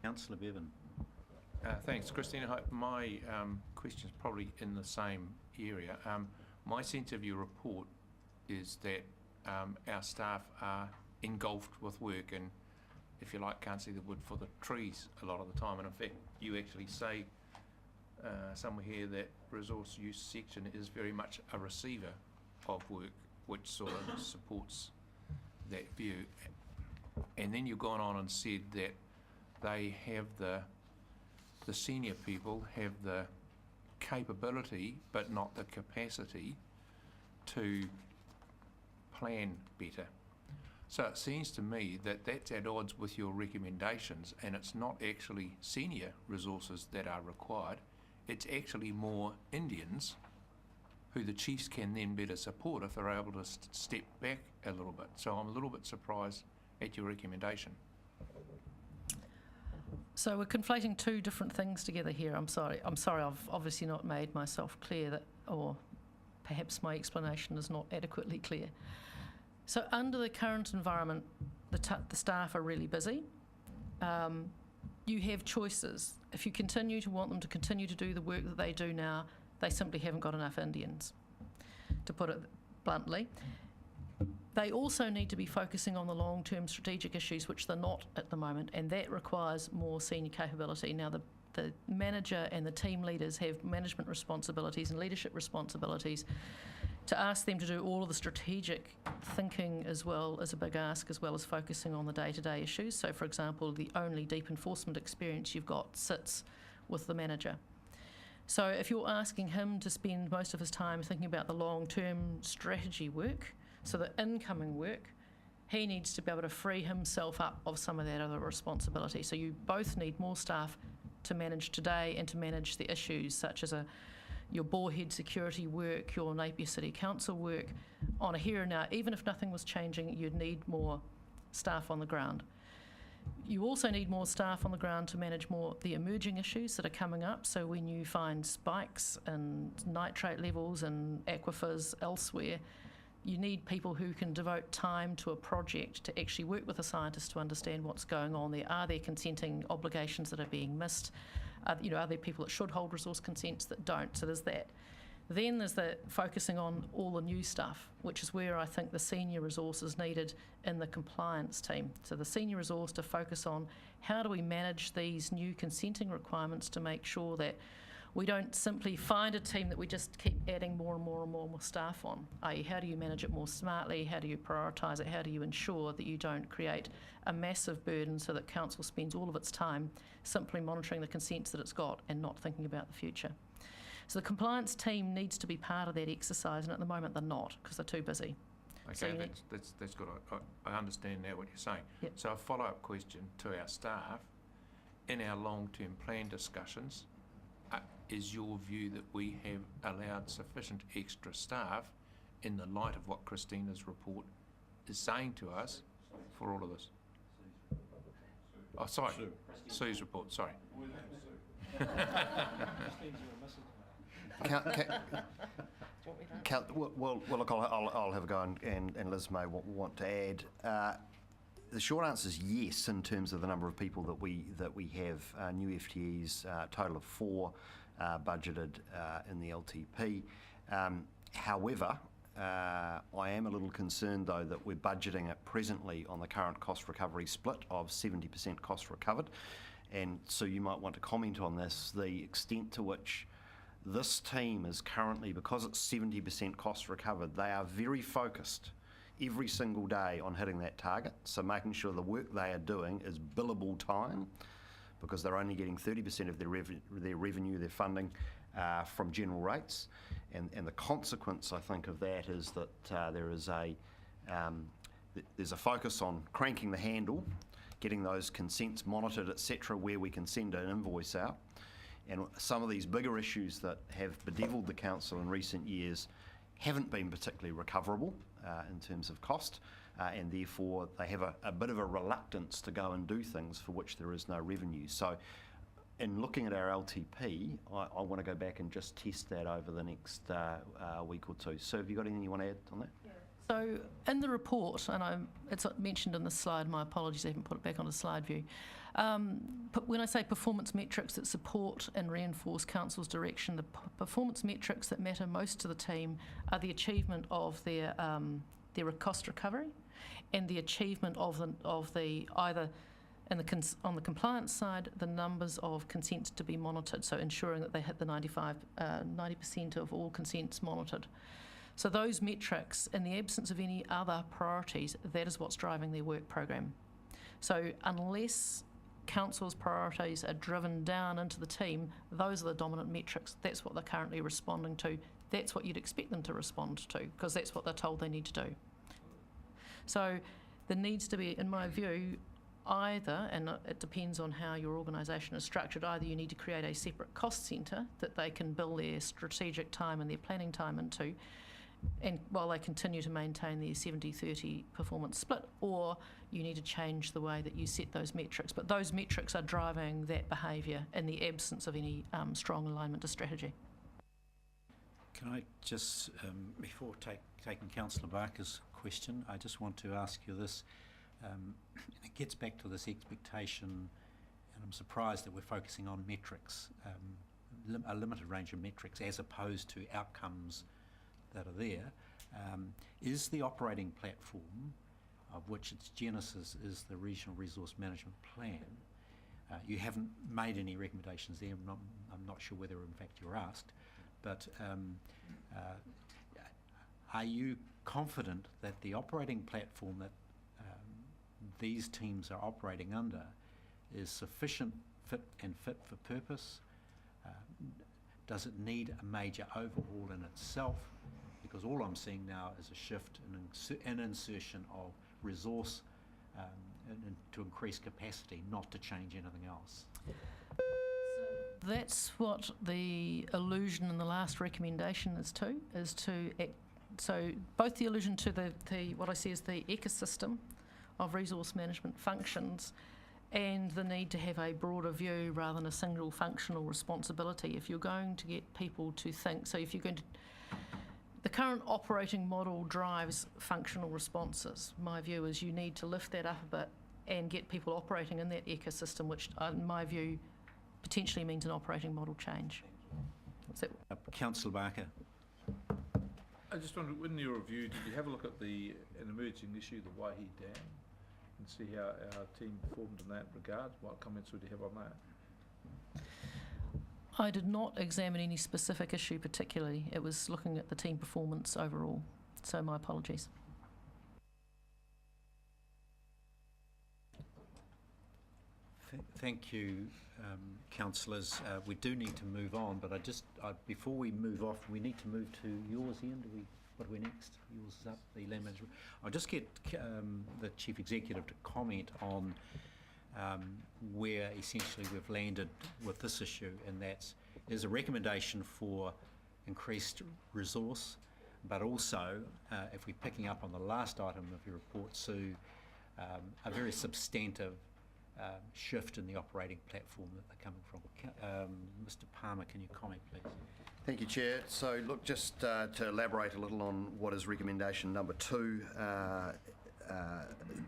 [SPEAKER 1] Councillor Bevan.
[SPEAKER 10] Thanks, Christina. My question's probably in the same area. My sense of your report is that our staff are engulfed with work and, if you like, can't see the wood for the trees a lot of the time. And in fact, you actually say somewhere here that resource use section is very much a receiver of work, which sort of supports that view. And then you've gone on and said that they have the senior people have the capability but not the capacity to plan better. So it seems to me that that's at odds with your recommendations, and it's not actually senior resources that are required, it's actually more Indians who the chiefs can then better support if they're able to step back a little bit. So I'm a little bit surprised at your recommendation.
[SPEAKER 13] So we're conflating two different things together here. I'm sorry, I've obviously not made myself clear that, or perhaps my explanation is not adequately clear. So under the current environment, the staff are really busy. You have choices. If you continue to want them to continue to do the work that they do now, they simply haven't got enough Indians, to put it bluntly. They also need to be focusing on the long-term strategic issues, which they're not at the moment, and that requires more senior capability. Now, the manager and the team leaders have management responsibilities and leadership responsibilities. To ask them to do all of the strategic thinking as well is a big ask, as well as focusing on the day-to-day issues. So, for example, the only deep enforcement experience you've got sits with the manager. So if you're asking him to spend most of his time thinking about the long-term strategy work, so the incoming work, he needs to be able to free himself up of some of that other responsibility. So you both need more staff to manage today and to manage the issues such as your borehead security work, your Napier City Council work. On a here and now, even if nothing was changing, you'd need more staff on the ground. You also need more staff on the ground to manage more the emerging issues that are coming up. So when you find spikes in nitrate levels and aquifers elsewhere, you need people who can devote time to a project to actually work with a scientist to understand what's going on there. Are there consenting obligations that are being missed? Are there people that should hold resource consents that don't? So there's that. Then there's the focusing on all the new stuff, which is where I think the senior resource is needed in the compliance team. So the senior resource to focus on how do we manage these new consenting requirements to make sure that we don't simply find a team that we just keep adding more and more and more staff on, i.e. how do you manage it more smartly, how do you prioritise it, how do you ensure that you don't create a massive burden so that council spends all of its time simply monitoring the consents that it's got and not thinking about the future. So the compliance team needs to be part of that exercise, and at the moment they're not because they're too busy.
[SPEAKER 10] Okay,
[SPEAKER 13] so
[SPEAKER 10] that's good. I understand now what you're saying.
[SPEAKER 13] Yep.
[SPEAKER 10] So a follow-up question to our staff, in our long-term plan discussions, is your view that we have allowed sufficient extra staff in the light of what Christina's report is saying to us for all of this? Oh, sorry, Sue's report, sorry.
[SPEAKER 4] Well, look, I'll have a go, and Liz may want to add. The short answer is yes, in terms of the number of people that we have, new FTEs, total of 4 budgeted in the LTP. However, I am a little concerned though that we're budgeting it presently on the current cost recovery split of 70% cost recovered, and so you might want to comment on this, the extent to which this team is currently, because it's 70% cost recovered, they are very focused every single day on hitting that target, so making sure the work they are doing is billable time, because they're only getting 30% of their revenue, their funding, from general rates, and the consequence, I think, of that is that there's a focus on cranking the handle, getting those consents monitored, etc., where we can send an invoice out. And some of these bigger issues that have bedeviled the council in recent years haven't been particularly recoverable in terms of cost, and therefore they have a bit of a reluctance to go and do things for which there is no revenue. So in looking at our LTP, I want to go back and just test that over the next week or two. So have you got anything you want to add on that? Yeah.
[SPEAKER 13] So in the report, and it's mentioned in the slide, my apologies, I haven't put it back on the slide view, When I say performance metrics that support and reinforce council's direction, the performance metrics that matter most to the team are the achievement of their cost recovery and the achievement of the either on the compliance side, the numbers of consents to be monitored, so ensuring that they hit the 90% of all consents monitored. So those metrics, in the absence of any other priorities, that is what's driving their work program. So unless council's priorities are driven down into the team, those are the dominant metrics. That's what they're currently responding to. That's what you'd expect them to respond to, because that's what they're told they need to do. So there needs to be, in my view, either, and it depends on how your organisation is structured, either you need to create a separate cost centre that they can bill their strategic time and their planning time into, and while they continue to maintain their 70-30 performance split, or you need to change the way that you set those metrics. But those metrics are driving that behaviour in the absence of any strong alignment to strategy.
[SPEAKER 1] Can I just, before taking Councillor Barker's question, I just want to ask you this. It gets back to this expectation, and I'm surprised that we're focusing on metrics, a limited range of metrics, as opposed to outcomes that are there. Is the operating platform, of which its genesis is the Regional Resource Management Plan, you haven't made any recommendations there, I'm not sure whether in fact you're asked, but are you confident that the operating platform that these teams are operating under is sufficient, fit for purpose? Does it need a major overhaul in itself? Because all I'm seeing now is a shift and insertion of resource to increase capacity, not to change anything else.
[SPEAKER 13] That's what the allusion in the last recommendation is to act, so both the allusion to the what I see as the ecosystem of resource management functions and the need to have a broader view rather than a single functional responsibility. If you're going to get people to think, so if you're going to, the current operating model drives functional responses. My view is you need to lift that up a bit and get people operating in that ecosystem, which in my view potentially means an operating model change.
[SPEAKER 1] Councillor Barker.
[SPEAKER 9] I just wondered, in your review, did you have a look at an emerging issue, the Waihi Dam, and see how our team performed in that regard? What comments would you have on that?
[SPEAKER 13] I did not examine any specific issue particularly. It was looking at the team performance overall, so my apologies.
[SPEAKER 1] Thank you, councillors. We do need to move on, but before we move off, we need to move to yours, Ian. What are we next? Yours is up, the land management. I'll just get the Chief Executive to comment on where essentially we've landed with this issue, and there's a recommendation for increased resource, but also, if we're picking up on the last item of your report, Sue, a very substantive shift in the operating platform that they're coming from. Mr. Palmer, can you comment, please?
[SPEAKER 4] Thank you, Chair. So, look, just to elaborate a little on what is recommendation number 2,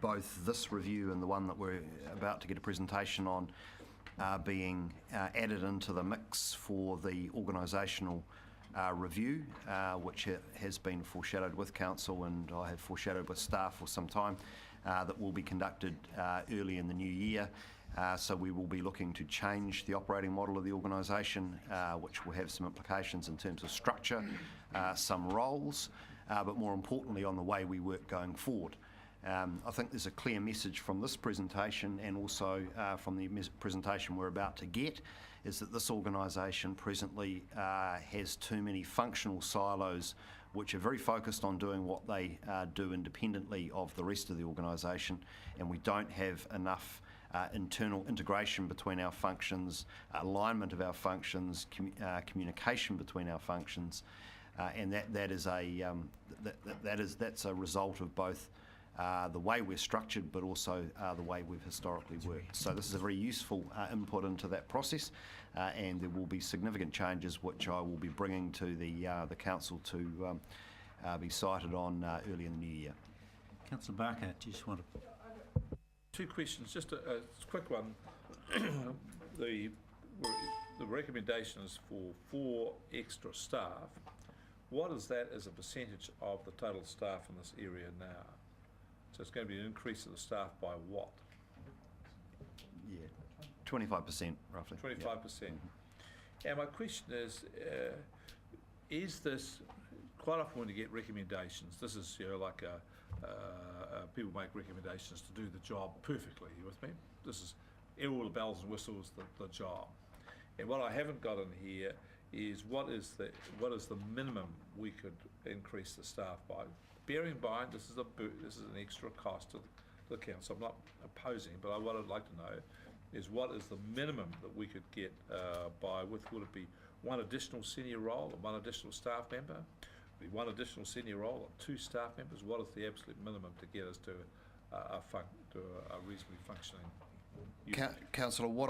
[SPEAKER 4] both this review and the one that we're about to get a presentation on are being added into the mix for the organisational review, which has been foreshadowed with Council, and I have foreshadowed with staff for some time, that will be conducted early in the new year. So we will be looking to change the operating model of the organisation, which will have some implications in terms of structure, some roles, but more importantly on the way we work going forward. I think there's a clear message from this presentation and also from the presentation we're about to get, is that this organisation presently has too many functional silos which are very focused on doing what they do independently of the rest of the organisation, and we don't have enough internal integration between our functions, alignment of our functions, communication between our functions, and that's a result of both the way we're structured, but also the way we've historically worked. So this is a very useful input into that process, and there will be significant changes which I will be bringing to the council to be cited on early in the new year.
[SPEAKER 1] Councillor Barker, do you just want to...
[SPEAKER 9] 2 questions, just a quick one. the recommendations for 4 extra staff, what is that as a percentage of the total staff in this area now? So it's going to be an increase of the staff by what?
[SPEAKER 4] Yeah, 25% roughly.
[SPEAKER 9] 25%. And my question is this, quite often when you get recommendations, this is, you know, like people make recommendations to do the job perfectly, you with me? This is all the bells and whistles, the job. And what I haven't got in here is what is the minimum we could increase the staff by? Bearing in mind this is an extra cost to the council. I'm not opposing, but what I'd like to know is what is the minimum that we could get by would it be 1 additional senior role or 1 additional staff member? Would it be 1 additional senior role or 2 staff members? What is the absolute minimum to get us to a reasonably functioning?
[SPEAKER 4] Councillor, what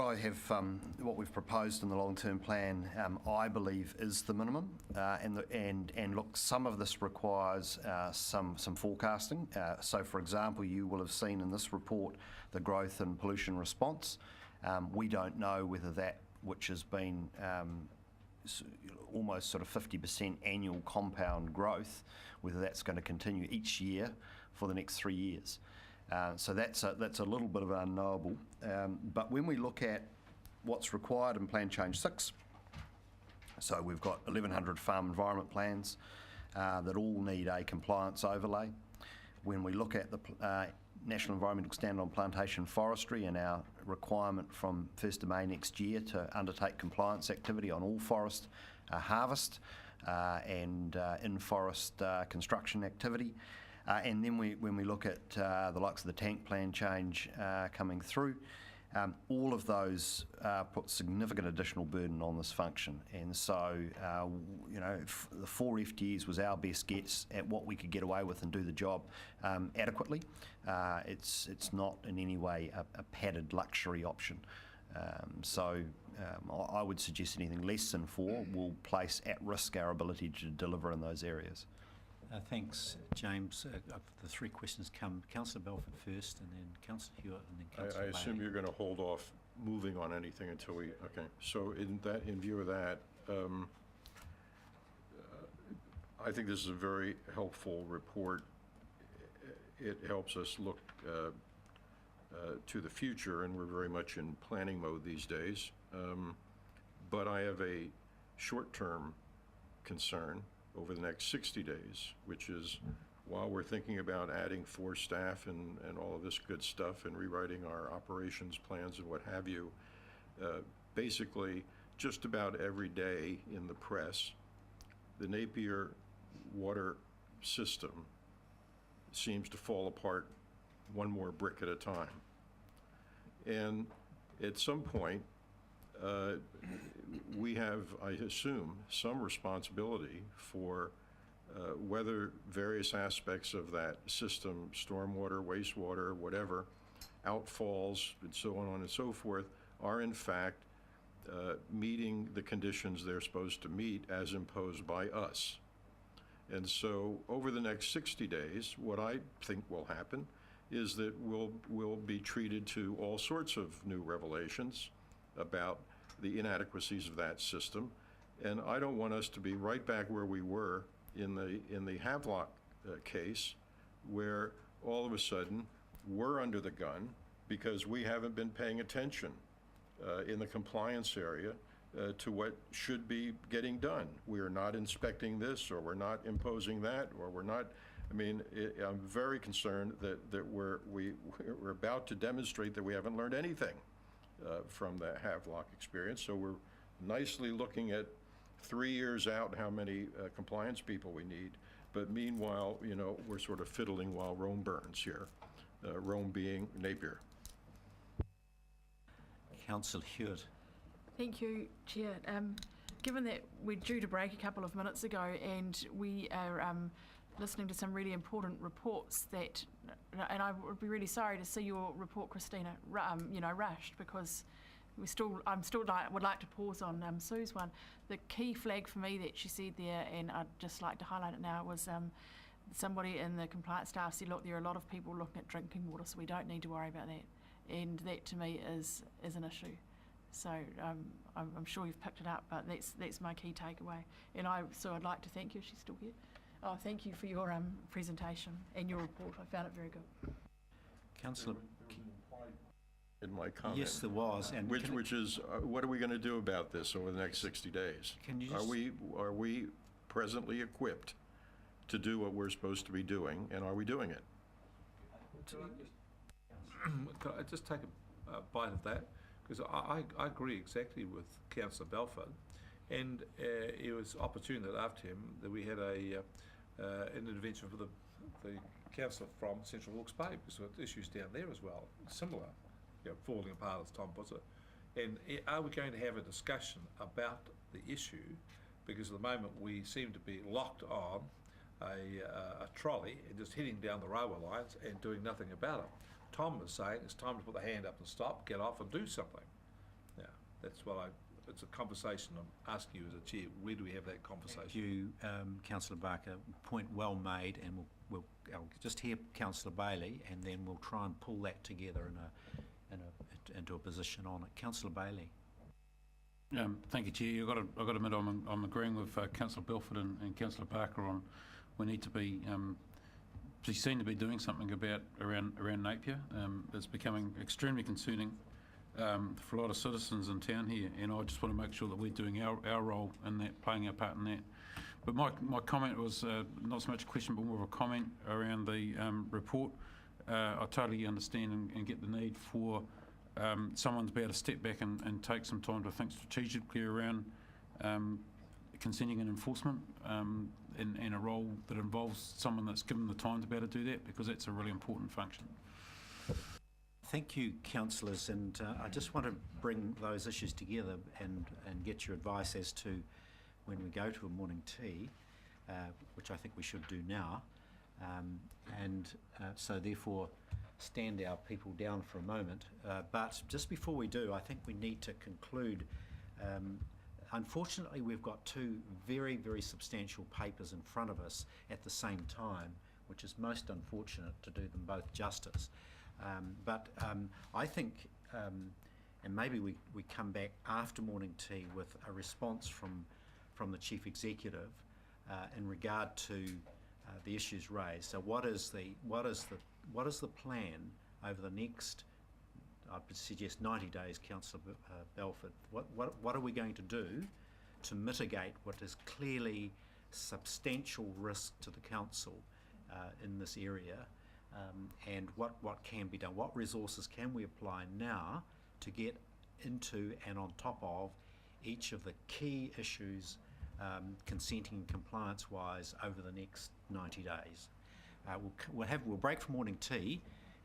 [SPEAKER 4] what we've proposed in the long-term plan, I believe, is the minimum, and look, some of this requires some forecasting. So, for example, you will have seen in this report the growth in pollution response. We don't know whether that, which has been almost sort of 50% annual compound growth, whether that's going to continue each year for the next 3 years. So that's a little bit of an unknowable. But when we look at what's required in Plan Change 6, so we've got 1,100 farm environment plans that all need a compliance overlay. When we look at the National Environmental Standard on Plantation Forestry and our requirement from 1st of May next year to undertake compliance activity on all forest harvest and in-forest construction activity, and then when we look at the likes of the tank plan change coming through, all of those put significant additional burden on this function. And so, you know, the 4 FTEs was our best guess at what we could get away with and do the job adequately. It's not in any way a padded luxury option. So I would suggest anything less than 4 will place at risk our ability to deliver in those areas.
[SPEAKER 1] Thanks, James. The 3 questions come Councillor Belford first, and then Councillor Hewitt, and then Councillor
[SPEAKER 6] I assume you're going to hold off moving on anything until we, okay. So in view of that, I think this is a very helpful report. It helps us look to the future, and we're very much in planning mode these days. But I have a short-term concern over the next 60 days, which is while we're thinking about adding 4 staff and all of this good stuff and rewriting our operations plans and what have you, basically just about every day in the press, the Napier water system seems to fall apart one more brick at a time. And at some point, we have, I assume, some responsibility for whether various aspects of that system, stormwater, wastewater, whatever, outfalls, and so on and so forth, are in fact meeting the conditions they're supposed to meet as imposed by us. And so over the next 60 days, what I think will happen is that we'll be treated to all sorts of new revelations about the inadequacies of that system, and I don't want us to be right back where we were in the Havelock case, where all of a sudden we're under the gun because we haven't been paying attention in the compliance area to what should be getting done. We are not inspecting this, or we're not imposing that, or we're not. I mean, I'm very concerned that we're about to demonstrate that we haven't learned anything from the Havelock experience. So we're nicely looking at 3 years out how many compliance people we need. But meanwhile, you know, we're sort of fiddling while Rome burns here, Rome being Napier.
[SPEAKER 1] Councillor Hewitt.
[SPEAKER 7] Thank you, Chair. Given that we're due to break a couple of minutes ago and we are listening to some really important reports that, and I would be really sorry to see your report, Christina, rushed, because would like to pause on Sue's one. The key flag for me that she said there, and I'd just like to highlight it now, was somebody in the compliance staff said, look, there are a lot of people looking at drinking water, so we don't need to worry about that. and that to me is an issue. So I'm sure you've picked it up, but that's my key takeaway. And I'd like to thank you. She's still here. Oh, thank you for your presentation and your report. I found it very good.
[SPEAKER 1] Councillor.
[SPEAKER 6] In my comment.
[SPEAKER 1] Yes, there was. And
[SPEAKER 6] Which is, what are we going to do about this over the next 60 days?
[SPEAKER 1] Can you just...
[SPEAKER 6] Are we presently equipped to do what we're supposed to be doing, and are we doing it?
[SPEAKER 9] Can I just take a bite of that? Because I agree exactly with Councillor Belford, and it was opportune that after him that we had an intervention for the councillor from Central Hawke's Bay, because there are issues down there as well, similar, falling apart as Tom puts it. And are we going to have a discussion about the issue? Because at the moment we seem to be locked on a trolley and just heading down the railway lines and doing nothing about it. Tom was saying it's time to put the hand up and stop, get off and do something. Yeah, that's what it's a conversation I'm asking you as a chair. Where do we have that conversation?
[SPEAKER 1] Thank you, Councillor Barker. Point well made, and I'll just hear Councillor Bailey, and then we'll try and pull that together into a position on it. Councillor Bailey.
[SPEAKER 3] Thank you, Chair. I've got to admit I'm agreeing with Councillor Belford and Councillor Barker on we need to be seen to be doing something around Napier. It's becoming extremely concerning for a lot of citizens in town here, and I just want to make sure that we're doing our role in that, playing our part in that. But my comment was not so much a question, but more of a comment around the report. I totally understand and get the need for someone to be able to step back and take some time to think strategically around consenting and enforcement in a role that involves someone that's given the time to be able to do that, because that's a really important function.
[SPEAKER 1] Thank you, councillors, and I just want to bring those issues together and get your advice as to when we go to a morning tea, which I think we should do now, so therefore stand our people down for a moment. But just before we do, I think we need to conclude. Unfortunately, we've got two very, very substantial papers in front of us at the same time, which is most unfortunate to do them both justice. But I think, and maybe we come back after morning tea with a response from the Chief Executive in regard to the issues raised. So what is the plan over the next, I would suggest 90 days, Councillor Belford? What are we going to do to mitigate what is clearly substantial risk to the council in this area, and what can be done? What resources can we apply now to get into and on top of each of the key issues consenting and compliance-wise over the next 90 days? We'll break for morning tea,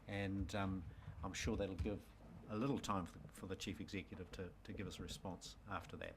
[SPEAKER 1] and I'm sure that'll give a little time for the Chief Executive to give us a response after that.